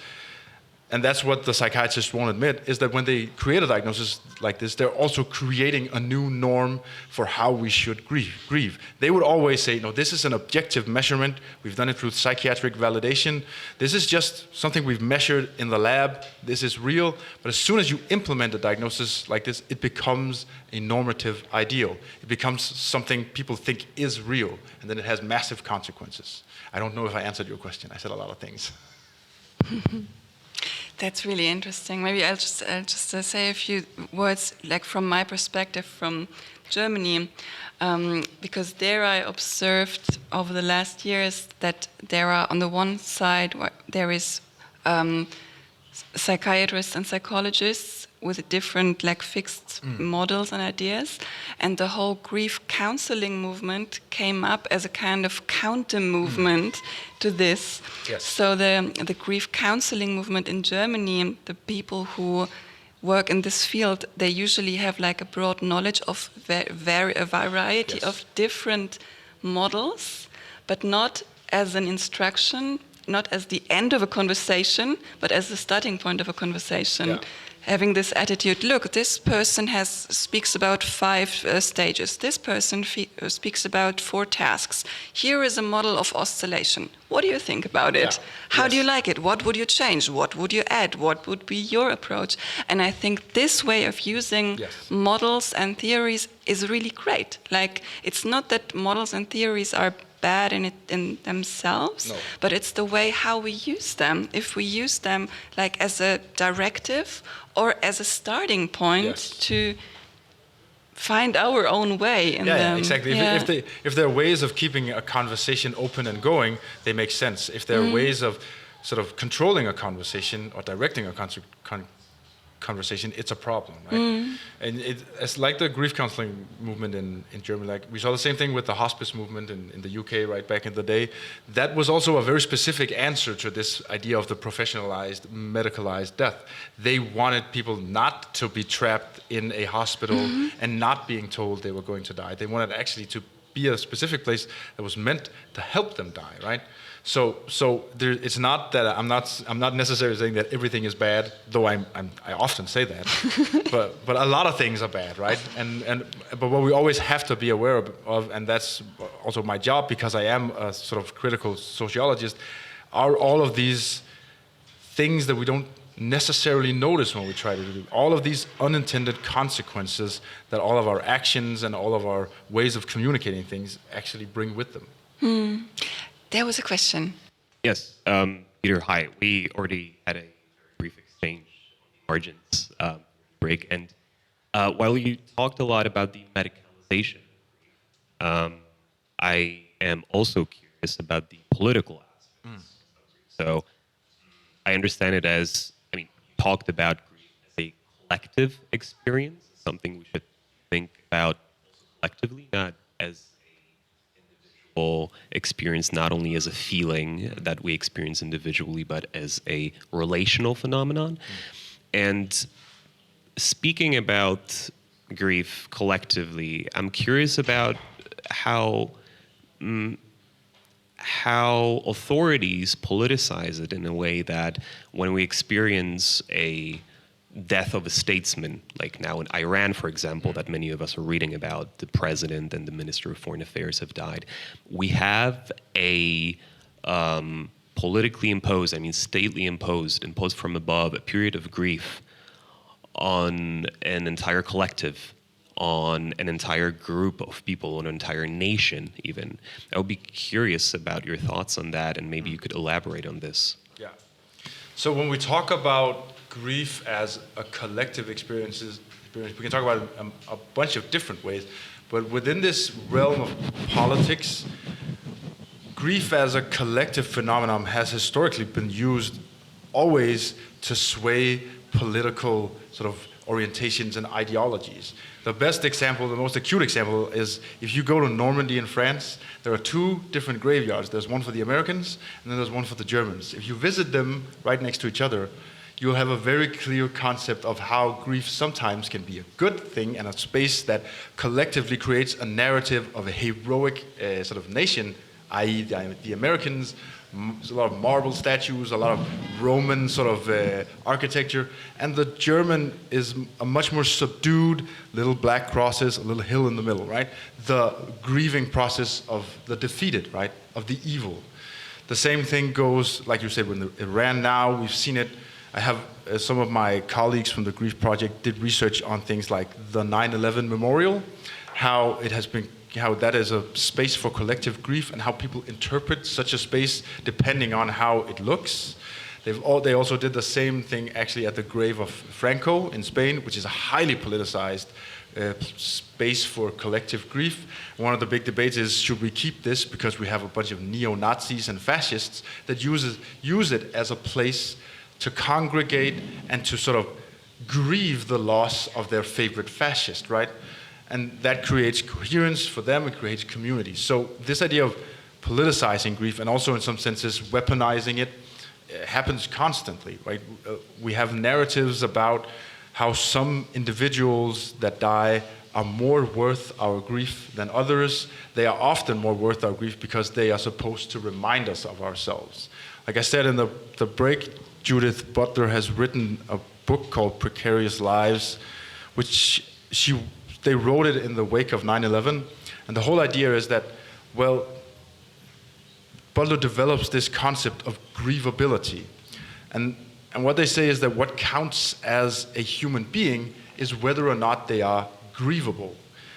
Speaker 3: and that's what the psychiatrists won't admit, is that when they create a diagnosis like this, they're also creating a new norm for how we should grieve. They would always say, no, this is an objective measurement. We've done it through psychiatric validation. This is just something we've measured in the lab. This is real. But as soon as you implement a diagnosis like this, it becomes a normative ideal. It becomes something people think is real, and then it has massive consequences. I don't know if I answered your question. I said a lot of things.
Speaker 4: That's really interesting. Maybe I'll just say a few words, like from my perspective from Germany, because there I observed over the last years that there are, on the one side, there is psychiatrists and psychologists with different, like, fixed models and ideas, and the whole grief counseling movement came up as a kind of counter movement to this.
Speaker 3: Yes.
Speaker 4: So the grief counseling movement in Germany, the people who work in this field, they usually have like a broad knowledge of a variety
Speaker 3: Yes.
Speaker 4: of different models, but not as an instruction, not as the end of a conversation, but as the starting point of a conversation.
Speaker 3: Yeah.
Speaker 4: Having this attitude, look, this person speaks about 5 stages. This person speaks about 4 tasks. Here is a model of oscillation. What do you think about it?
Speaker 3: Yeah.
Speaker 4: How do
Speaker 3: Yes.
Speaker 4: you like it? What would you change? What would you add? What would be your approach? And I think this way of using
Speaker 3: Yes.
Speaker 4: models and theories is really great. Like, it's not that models and theories are bad in themselves,
Speaker 3: No.
Speaker 4: but it's the way how we use them. If we use them like as a directive or as a starting point
Speaker 3: Yes.
Speaker 4: to find our own way in them.
Speaker 3: Yeah, exactly.
Speaker 4: Yeah.
Speaker 3: If there are ways of keeping a conversation open and going, they make sense. If there are ways of sort of controlling a conversation or directing a conversation, it's a problem, right? And it's like the grief counseling movement in Germany. Like, we saw the same thing with the hospice movement in the UK right back in the day. That was also a very specific answer to this idea of the professionalized, medicalized death. They wanted people not to be trapped in a hospital and not being told they were going to die. They wanted actually to be a specific place that was meant to help them die, right? So there, it's not that I'm not necessarily saying that everything is bad, though I often say that, but a lot of things are bad, right? But what we always have to be aware of, and that's also my job because I am a sort of critical sociologist, are all of these things that we don't necessarily notice when we try to do, all of these unintended consequences that all of our actions and all of our ways of communicating things actually bring with them.
Speaker 4: There was a question.
Speaker 6: Yes, Peter, hi. We already had a brief exchange on margins break, and while you talked a lot about the medicalization, I am also curious about the political aspects. So I understand it as, you talked about grief as a collective experience, something we should think about collectively, not as experience, not only as a feeling that we experience individually, but as a relational phenomenon. And speaking about grief collectively, I'm curious about how authorities politicize it in a way that when we experience a death of a statesman, like now in Iran, for example, that many of us are reading about, the president and the minister of foreign affairs have died. We have a politically imposed, stately imposed from above, a period of grief on an entire collective, on an entire group of people, on an entire nation even. I would be curious about your thoughts on that, and maybe you could elaborate on this.
Speaker 3: Yeah. So when we talk about grief as a collective experience, we can talk about it a bunch of different ways, but within this realm of politics, grief as a collective phenomenon has historically been used always to sway political sort of orientations and ideologies. The best example, the most acute example, is if you go to Normandy in France, there are two different graveyards. There's one for the Americans, and then there's one for the Germans. If you visit them right next to each other, you'll have a very clear concept of how grief sometimes can be a good thing and a space that collectively creates a narrative of a heroic sort of nation, i.e. the Americans. There's a lot of marble statues, a lot of Roman sort of architecture, and the German is a much more subdued, little black crosses, a little hill in the middle, right? The grieving process of the defeated, right? Of the evil. The same thing goes, like you said, with Iran now, we've seen it. I have some of my colleagues from the Grief Project did research on things like the 9/11 memorial, how that is a space for collective grief and how people interpret such a space depending on how it looks. They also did the same thing actually at the grave of Franco in Spain, which is a highly politicized space for collective grief. One of the big debates is, should we keep this because we have a bunch of neo-Nazis and fascists that use it as a place to congregate and to sort of grieve the loss of their favorite fascist, right? And that creates coherence for them, it creates community. So this idea of politicizing grief and also in some senses weaponizing it happens constantly, right? We have narratives about how some individuals that die are more worth our grief than others. They are often more worth our grief because they are supposed to remind us of ourselves. Like I said in the break, Judith Butler has written a book called Precarious Lives, which they wrote it in the wake of 9/11. And the whole idea is that, well, Butler develops this concept of grievability. And what they say is that what counts as a human being is whether or not they are grievable.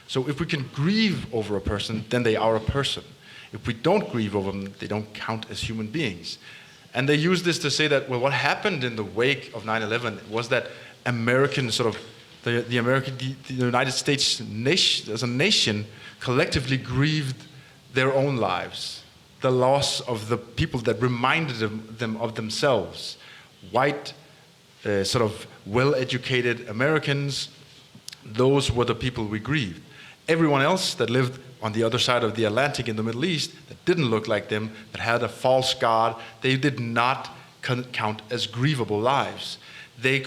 Speaker 3: So if we can grieve over a person, then they are a person. If we don't grieve over them, they don't count as human beings. And they use this to say that, well, what happened in the wake of 9/11 was that American sort of, the United States nation, as a nation, collectively grieved their own lives. The loss of the people that reminded them of themselves. White, sort of well-educated Americans, those were the people we grieved. Everyone else that lived on the other side of the Atlantic in the Middle East, that didn't look like them, that had a false god, they did not count as grievable lives. They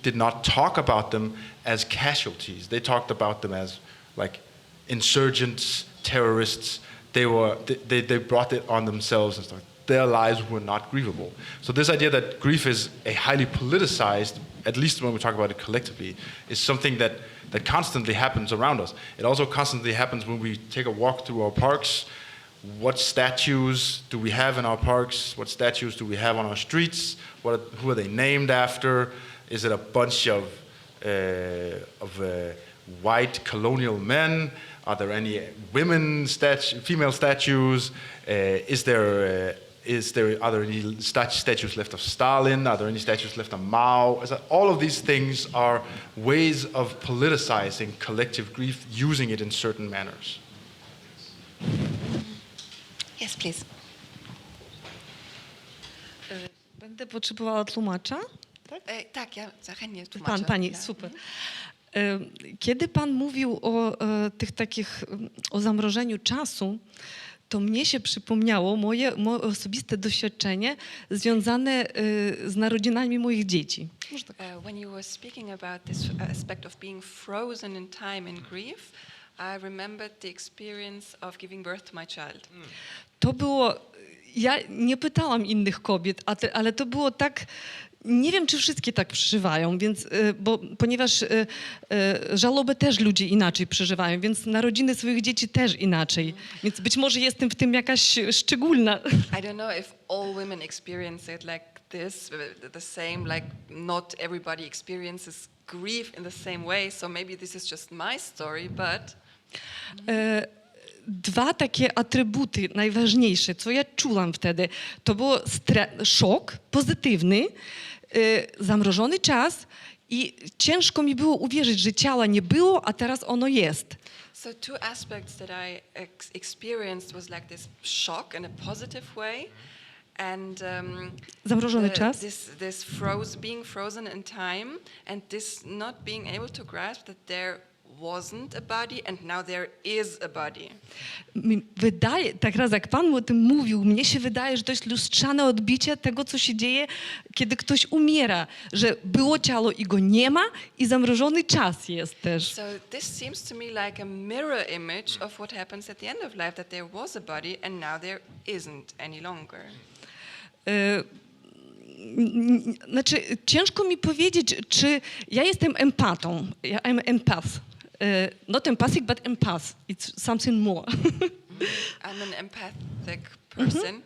Speaker 3: did not talk about them as casualties. They talked about them as like insurgents, terrorists. They brought it on themselves and stuff. Their lives were not grievable. So this idea that grief is a highly politicized, at least when we talk about it collectively, is something that constantly happens around us. It also constantly happens when we take a walk through our parks. What statues do we have in our parks? What statues do we have on our streets? Who are they named after? Is it a bunch of white colonial men? Are there any female statues? Are there any statues left of Stalin? Are there any statues left of Mao? All of these things are ways of politicizing collective grief, using it in certain manners.
Speaker 4: Yes, please.
Speaker 7: Będę potrzebowała tłumacza?
Speaker 4: Tak, ja chętnie tłumaczę.
Speaker 7: Pani, super. Kiedy pan mówił o tych takich, o zamrożeniu czasu, to mnie się przypomniało moje osobiste doświadczenie związane z narodzinami moich dzieci.
Speaker 4: When you were speaking about this aspect of being frozen in time in grief, I remembered the experience of giving birth to my child.
Speaker 7: To było, ja nie pytałam innych kobiet, ale to było tak Nie wiem, czy wszystkie tak przeżywają, więc, ponieważ żałobę też ludzie inaczej przeżywają, więc narodziny swoich dzieci też inaczej. Więc być może jestem w tym jakaś szczególna.
Speaker 4: I don't know if all women experience it like this, the same, like not everybody experiences grief in the same way, so maybe this is just my story, but...
Speaker 7: Dwa takie atrybuty najważniejsze, co ja czułam wtedy, to było szok pozytywny, zamrożony czas i ciężko mi było uwierzyć, że ciała nie było, a teraz ono jest.
Speaker 4: So two aspects that I experienced was like this shock in a positive way, and
Speaker 7: Zamrożony czas.
Speaker 4: this being frozen in time, and this not being able to grasp that there wasn't a body and now there is a body.
Speaker 7: Wydaje, tak raz jak Pan o tym mówił, mnie się wydaje, że to jest lustrzane odbicie tego, co się dzieje, kiedy ktoś umiera, że było ciało i go nie ma i zamrożony czas jest też.
Speaker 4: So this seems to me like a mirror image of what happens at the end of life, that there was a body and now there isn't any longer.
Speaker 7: Znaczy, ciężko mi powiedzieć, czy ja jestem empatą. Ja am empath. Not empathic, but empath. It's something more.
Speaker 4: I'm an empathic person.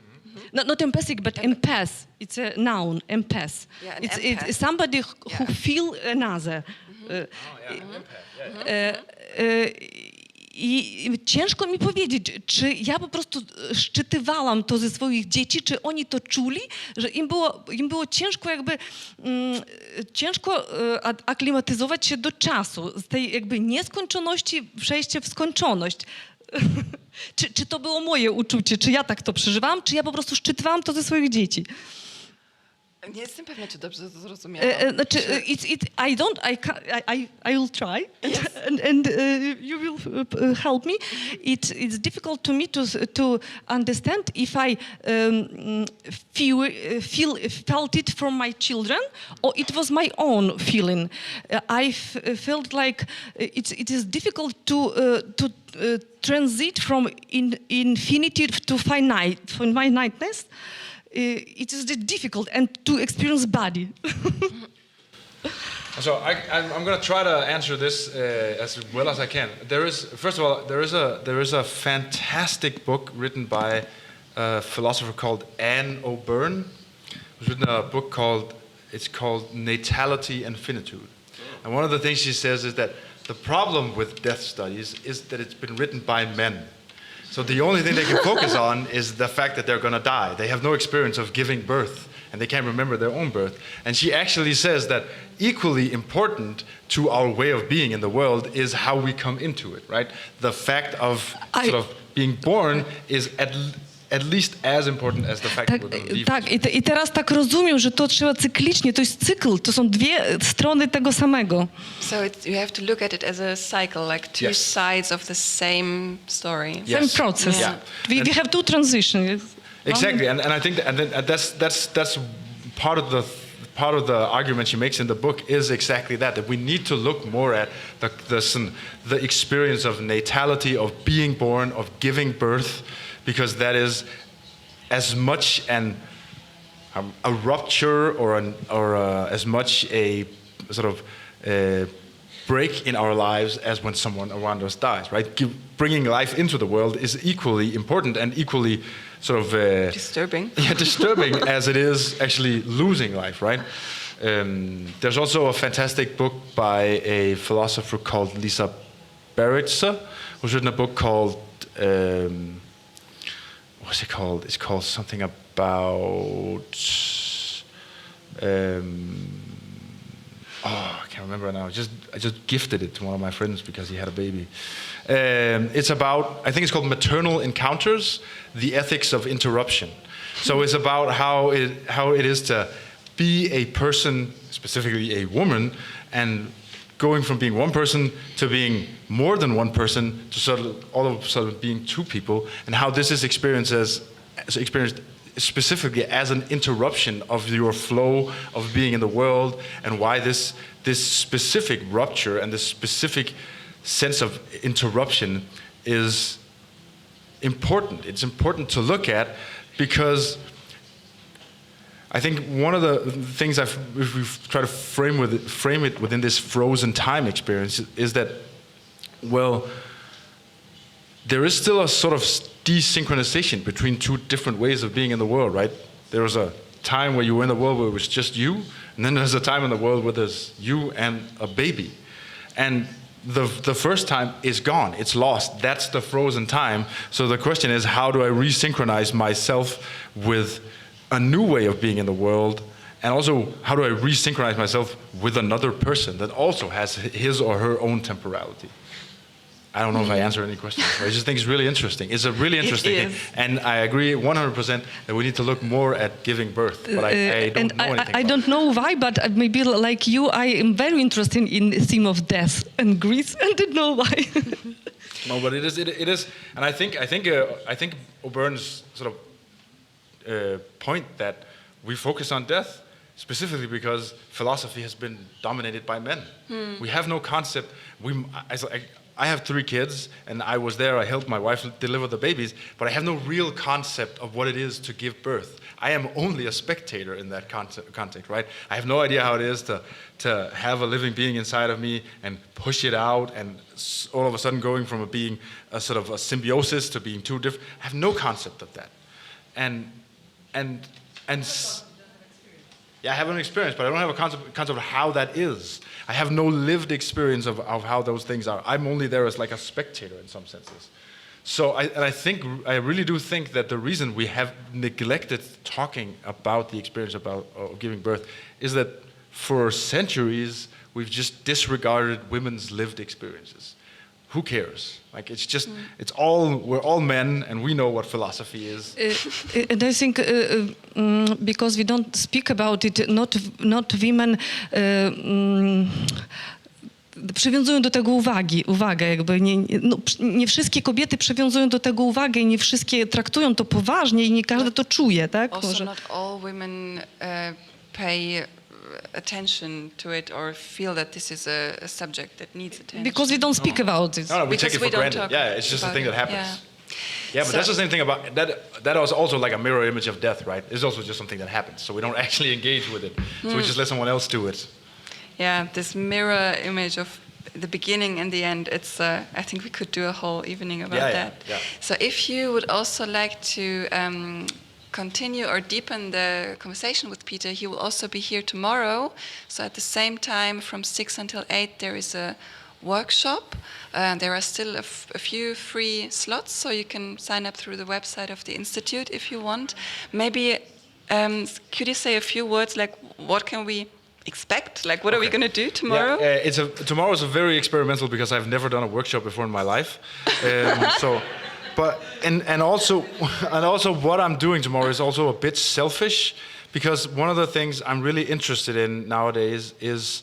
Speaker 7: Not empathic, but empath. It's a noun, empath.
Speaker 4: Yeah, an
Speaker 7: It's
Speaker 4: empath.
Speaker 7: somebody who feel another. I ciężko mi powiedzieć, czy ja po prostu szczytywałam to ze swoich dzieci, czy oni to czuli, że im było ciężko ciężko aklimatyzować się do czasu, z tej jakby nieskończoności przejście w skończoność. Czy to było moje uczucie, czy ja tak to przeżywałam, czy ja po prostu szczytywałam to ze swoich dzieci?
Speaker 4: Nie jestem pewna, czy dobrze to zrozumiałam.
Speaker 7: Znaczy, I will try, and you will help me. It's difficult to me to understand if I felt it from my children or it was my own feeling. I felt like it is difficult to transit from infinity to finiteness. It is difficult and to experience body.
Speaker 3: So I'm going to try to answer this as well as I can. First of all, there is a fantastic book written by a philosopher called Anne O'Byrne, who's written a book called Natality and Finitude. And one of the things she says is that the problem with death studies is that it's been written by men. So the only thing they can focus on is the fact that they're going to die. They have no experience of giving birth, and they can't remember their own birth. And she actually says that equally important to our way of being in the world is how we come into it, right? The fact of sort of being born is at least as important as the fact that we're going to leave.
Speaker 7: Tak, i teraz tak rozumiem, że to trzeba cyklicznie, to jest cykl, to są dwie strony tego samego.
Speaker 4: So you have to look at it as a cycle, like two sides of the same story.
Speaker 7: Same process.
Speaker 3: Yeah.
Speaker 7: We have two transitions.
Speaker 3: Exactly, and I think that's part of the argument she makes in the book is exactly that we need to look more at the experience of natality, of being born, of giving birth, because that is as much a rupture or as much a sort of break in our lives as when someone around us dies, right? Bringing life into the world is equally important and equally sort of
Speaker 4: Disturbing.
Speaker 3: Yeah, disturbing as it is actually losing life, right? There's also a fantastic book by a philosopher called Lisa Beritza, who's written a book called what's it called? It's called something about I can't remember now. I just gifted it to one of my friends because he had a baby. It's about, I think it's called Maternal Encounters, the Ethics of Interruption. So it's about how it is to be a person, specifically a woman, and going from being one person to being more than one person to sort of all of a sudden being two people, and how this is experienced specifically as an interruption of your flow of being in the world, and why this specific rupture and this specific sense of interruption is important. It's important to look at because I think one of the things if we try to frame it within this frozen time experience is that, well, there is still a sort of desynchronization between two different ways of being in the world, right? There was a time where you were in the world where it was just you, and then there's a time in the world where there's you and a baby. And the first time is gone, it's lost. That's the frozen time. So the question is, how do I resynchronize myself with a new way of being in the world? And also, how do I resynchronize myself with another person that also has his or her own temporality? I don't know if I answered any questions. I just think it's really interesting. It's a really interesting thing. And I agree 100% that we need to look more at giving birth. But I don't know anything.
Speaker 7: I don't know why, but maybe like you, I am very interested in the theme of death and grief. I don't know why.
Speaker 3: No, but it is, and I think O'Byrne's sort of point that we focus on death specifically because philosophy has been dominated by men. We have no concept. I have 3 kids, and I was there. I helped my wife deliver the babies, but I have no real concept of what it is to give birth. I am only a spectator in that context, right? I have no idea how it is to have a living being inside of me and push it out, and all of a sudden going from being a sort of a symbiosis to being two different. I have no concept of that, and yeah, I have an experience, but I don't have a concept of how that is. I have no lived experience of how those things are. I'm only there as like a spectator in some senses. So I really do think that the reason we have neglected talking about the experience of giving birth is that for centuries we've just disregarded women's lived experiences. Who cares? Like we're all men, and we know what philosophy is.
Speaker 7: And I think because we don't speak about it, not women przywiązują do tego uwagę jakby nie wszystkie kobiety przywiązują do tego uwagę i nie wszystkie traktują to poważnie i nie każda to czuje, tak?
Speaker 4: Also not all women pay attention to it or feel that this is a subject that needs attention.
Speaker 7: Because we don't speak about it.
Speaker 3: No, we take it for granted. Yeah, it's just a thing that happens. Yeah, but that's the same thing about that. That is also like a mirror image of death, right? It's also just something that happens, so we don't actually engage with it. So we just let someone else do it.
Speaker 4: Yeah, this mirror image of the beginning and the end. It's. I think we could do a whole evening about that.
Speaker 3: Yeah.
Speaker 4: So if you would also like to continue or deepen the conversation with Peter, he will also be here tomorrow. So at the same time, from 6 until 8, there is a workshop. There are still a few free slots, so you can sign up through the website of the Institute if you want. Maybe could you say a few words, like what can we expect? Like what are we going to do tomorrow?
Speaker 3: Yeah, tomorrow is a very experimental because I've never done a workshop before in my life. But also what I'm doing tomorrow is also a bit selfish, because one of the things I'm really interested in nowadays is,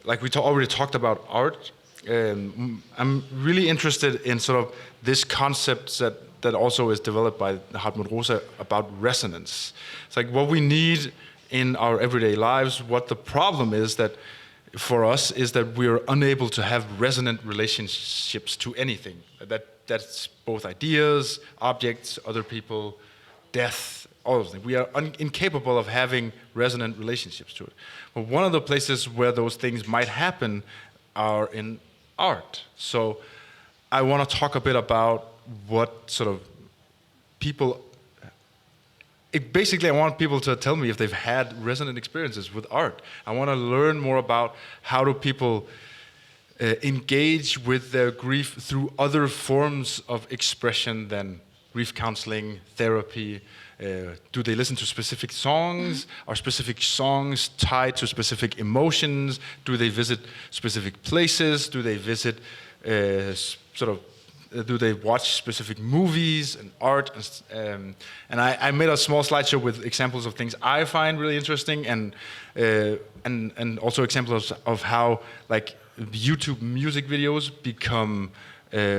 Speaker 3: like we already talked about art. I'm really interested in sort of this concept that also is developed by Hartmut Rosa about resonance. It's like what we need in our everyday lives. What the problem is that for us is that we're unable to have resonant relationships to anything. That's both ideas, objects, other people, death, all those things. We are incapable of having resonant relationships to it. But one of the places where those things might happen are in art. So I want to talk a bit about what sort of people... Basically, I want people to tell me if they've had resonant experiences with art. I want to learn more about how do people engage with their grief through other forms of expression than grief counseling, therapy. Do they listen to specific songs? Are specific songs tied to specific emotions? Do they visit specific places? Do they visit do they watch specific movies and art? And I made a small slideshow with examples of things I find really interesting, and also examples of how like YouTube music videos become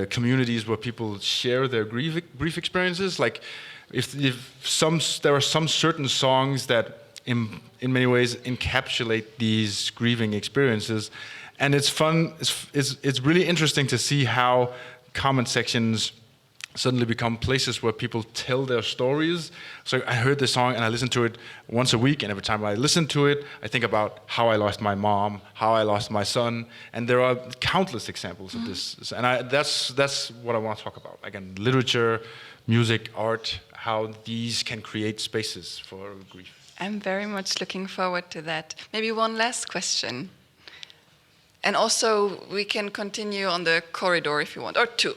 Speaker 3: communities where people share their grief experiences. Like if there are some certain songs that in many ways encapsulate these grieving experiences, and it's fun. It's really interesting to see how comment sections suddenly become places where people tell their stories. So I heard this song and I listened to it once a week, and every time I listen to it, I think about how I lost my mom, how I lost my son, and there are countless examples of this. And that's what I want to talk about. Again, literature, music, art, how these can create spaces for grief.
Speaker 4: I'm very much looking forward to that. Maybe one last question. And also, we can continue on the corridor if you want, or two.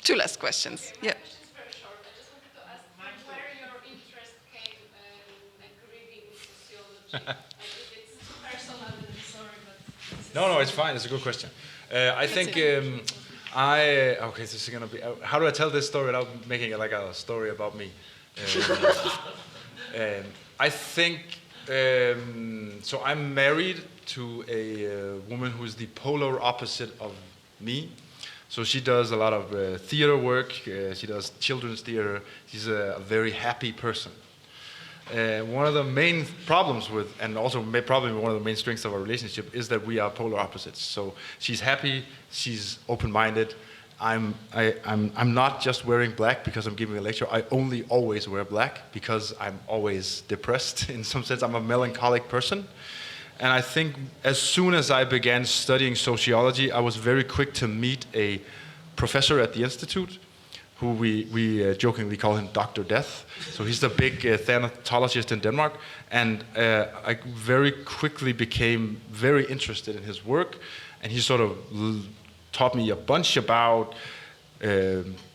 Speaker 4: Two last questions. Yeah.
Speaker 5: It's very short. I just wanted to ask where your interest came in grieving sociology. It's personal, sorry, but...
Speaker 3: No, it's fine. It's a good question. I think okay, this is gonna be. How do I tell this story without making it like a story about me? I think so. I'm married to a woman who is the polar opposite of me. So she does a lot of theater work. She does children's theater. She's a very happy person. One of the main problems with, and also probably one of the main strengths of our relationship, is that we are polar opposites. So she's happy, she's open-minded. I'm not just wearing black because I'm giving a lecture. I only always wear black because I'm always depressed. In some sense, I'm a melancholic person. And I think as soon as I began studying sociology, I was very quick to meet a professor at the institute, who we jokingly call him Dr. Death. So he's the big thanatologist in Denmark. And I very quickly became very interested in his work. And he sort of taught me a bunch about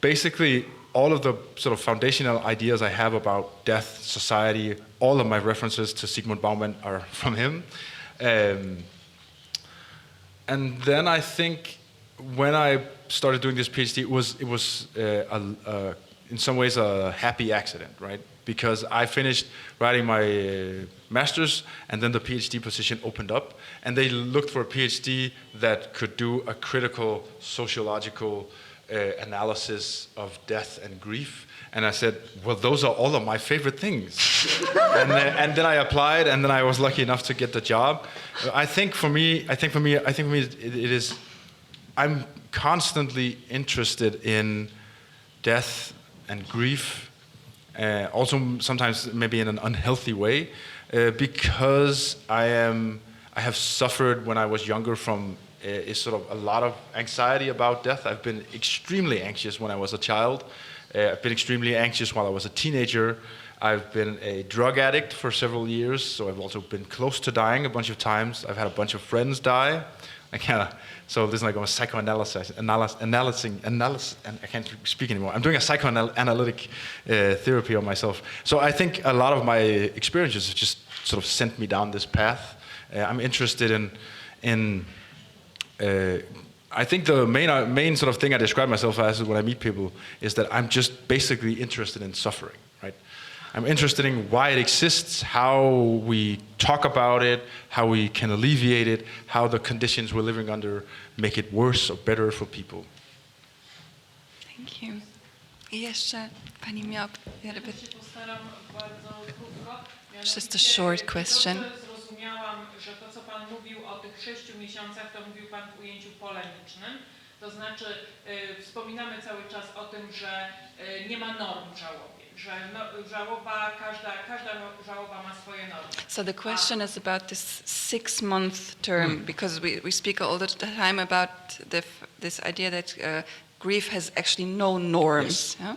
Speaker 3: basically all of the sort of foundational ideas I have about death, society. All of my references to Zygmunt Bauman are from him. And then I think when I started doing this PhD, it was in some ways a happy accident, right? Because I finished writing my master's, and then the PhD position opened up, and they looked for a PhD that could do a critical sociological analysis of death and grief. And I said, well, those are all of my favorite things. and then I applied, and then I was lucky enough to get the job. I think for me, it is. I'm constantly interested in death and grief, also sometimes maybe in an unhealthy way, because I have suffered when I was younger from sort of a lot of anxiety about death. I've been extremely anxious when I was a child. I've been extremely anxious while I was a teenager. I've been a drug addict for several years, so I've also been close to dying a bunch of times. I've had a bunch of friends die. So this is like a psychoanalysis, and I can't speak anymore. I'm doing a psychoanalytic therapy on myself. So I think a lot of my experiences have just sort of sent me down this path. I'm interested in I think the main sort of thing I describe myself as when I meet people is that I'm just basically interested in suffering, right? I'm interested in why it exists, how we talk about it, how we can alleviate it, how the conditions we're living under make it worse or better for people.
Speaker 4: Thank you. I jeszcze pani miała
Speaker 5: Postaram bardzo krótko.
Speaker 4: Just a short question.
Speaker 5: Zrozumiałam, że to, co pan mówił o tych 6 miesiącach, to mówił pan w ujęciu polemicznym. To znaczy, wspominamy cały czas o tym, że nie ma norm w żałobie, że żałoba, każda żałoba ma swoje normy.
Speaker 4: So the question is about this 6-month term, because we speak all the time about this idea that grief has actually no norms.
Speaker 3: Yes.
Speaker 4: Yeah?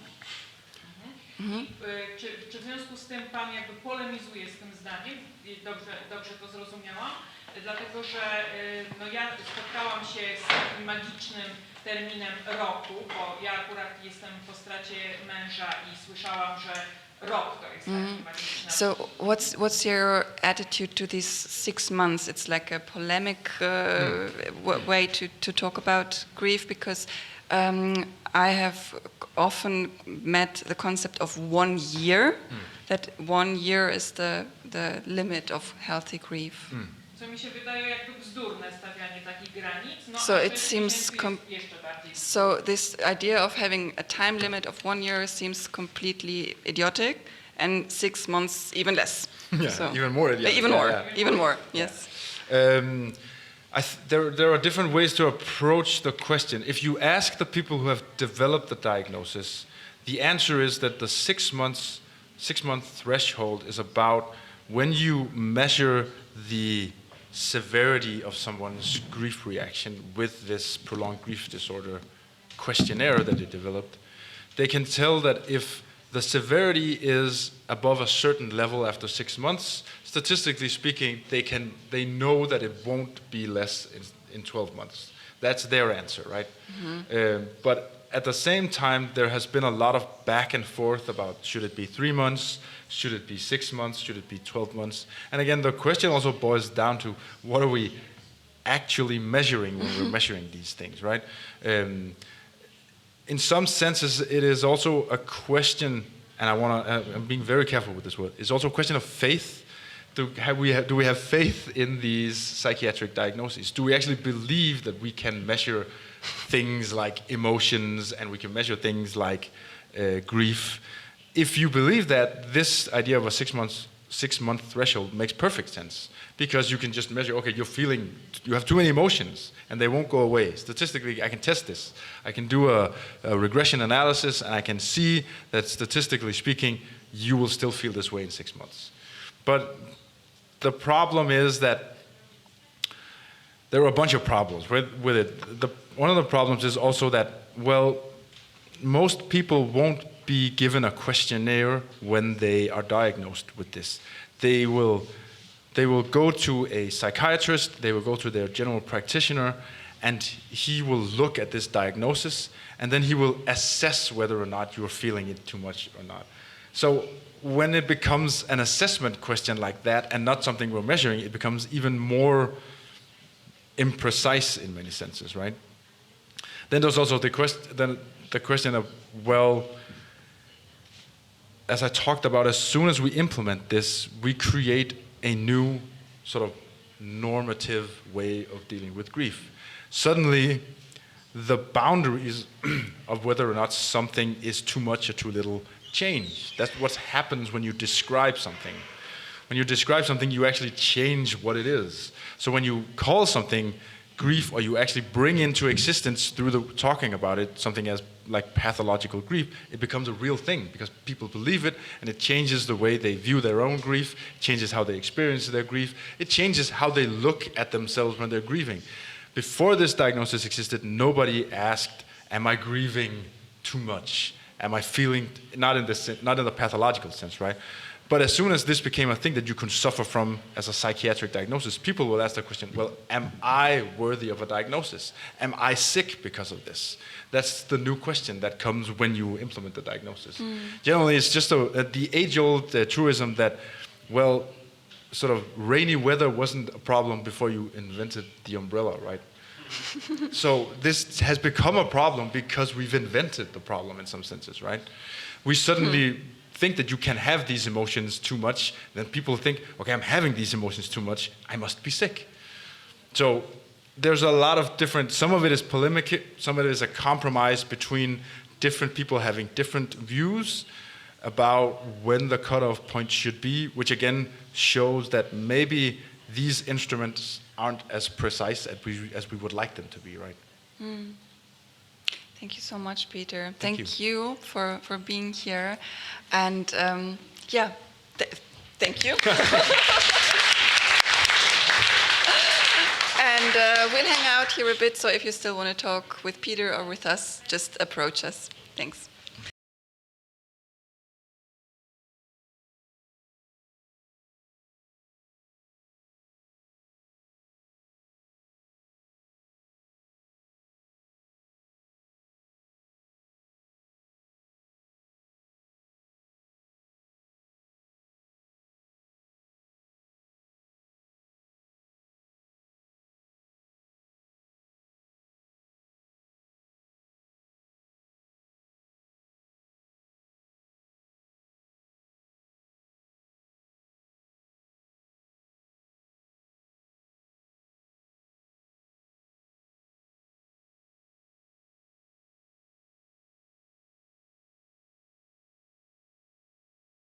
Speaker 5: Czy w związku z tym pan jakby polemizuje z tym zdaniem? Dobrze to zrozumiałam? Dlatego, że ja spotkałam się z takim magicznym terminem roku, bo ja akurat jestem po stracie męża i słyszałam, że rok to jest taki magiczny.
Speaker 4: So what's your attitude to these 6 months? It's like a polemic way to talk about grief, because I have often met the concept of 1 year, that 1 year is the limit of healthy grief.
Speaker 5: Co mi się wydaje jakby bzdurne stawianie takich granic.
Speaker 4: So it seems so this idea of having a time limit of 1 year seems completely idiotic, and 6 months even less.
Speaker 3: Yeah,
Speaker 4: so,
Speaker 3: even more idiotic.
Speaker 4: Even more, yes.
Speaker 3: there are different ways to approach the question. If you ask the people who have developed the diagnosis, the answer is that the 6 month threshold is about when you measure the severity of someone's grief reaction with this prolonged grief disorder questionnaire that they developed. They can tell that if the severity is above a certain level after 6 months, statistically speaking, they know that it won't be less in 12 months. That's their answer, right? Mm-hmm. But at the same time, there has been a lot of back and forth about should it be 3 months, should it be 6 months, should it be 12 months? And again, the question also boils down to what are we actually measuring when we're measuring these things, right? In some senses, it is also a question, and I'm being very careful with this word, it's also a question of faith. Do we have faith in these psychiatric diagnoses? Do we actually believe that we can measure things like emotions and we can measure things like grief? If you believe that, this idea of a 6 month threshold makes perfect sense, because you can just measure, okay, you have too many emotions and they won't go away. Statistically, I can test this. I can do a regression analysis and I can see that statistically speaking, you will still feel this way in 6 months. But the problem is that there are a bunch of problems with it. One of the problems is also that, well, most people won't be given a questionnaire when they are diagnosed with this. They will go to a psychiatrist, they will go to their general practitioner, and he will look at this diagnosis, and then he will assess whether or not you're feeling it too much or not. So when it becomes an assessment question like that and not something we're measuring, it becomes even more imprecise in many senses, right? Then there's also the question of, well, as I talked about, as soon as we implement this, we create a new sort of normative way of dealing with grief. Suddenly, the boundaries of whether or not something is too much or too little change. That's what happens when you describe something. When you describe something, you actually change what it is. So when you call something grief, or you actually bring into existence through the talking about it something as like pathological grief, it becomes a real thing because people believe it, and it changes the way they view their own grief, it changes how they experience their grief, it changes how they look at themselves when they're grieving. Before this diagnosis existed, nobody asked, am I grieving too much? Am I feeling, not in the pathological sense, right? But as soon as this became a thing that you can suffer from as a psychiatric diagnosis, people will ask the question, well, am I worthy of a diagnosis? Am I sick because of this? That's the new question that comes when you implement the diagnosis. Generally, it's just the age-old truism that, well, sort of rainy weather wasn't a problem before you invented the umbrella, right? So this has become a problem because we've invented the problem in some senses, right? We suddenly think that you can have these emotions too much, then people think, okay, I'm having these emotions too much, I must be sick. So there's a lot of different, some of it is polemic, some of it is a compromise between different people having different views about when the cutoff point should be, which again shows that maybe these instruments aren't as precise as we would like them to be, right?
Speaker 4: Thank you so much, Peter.
Speaker 3: Thank
Speaker 4: you for being here. And thank you. And we'll hang out here a bit, so if you still want to talk with Peter or with us, just approach us. Thanks.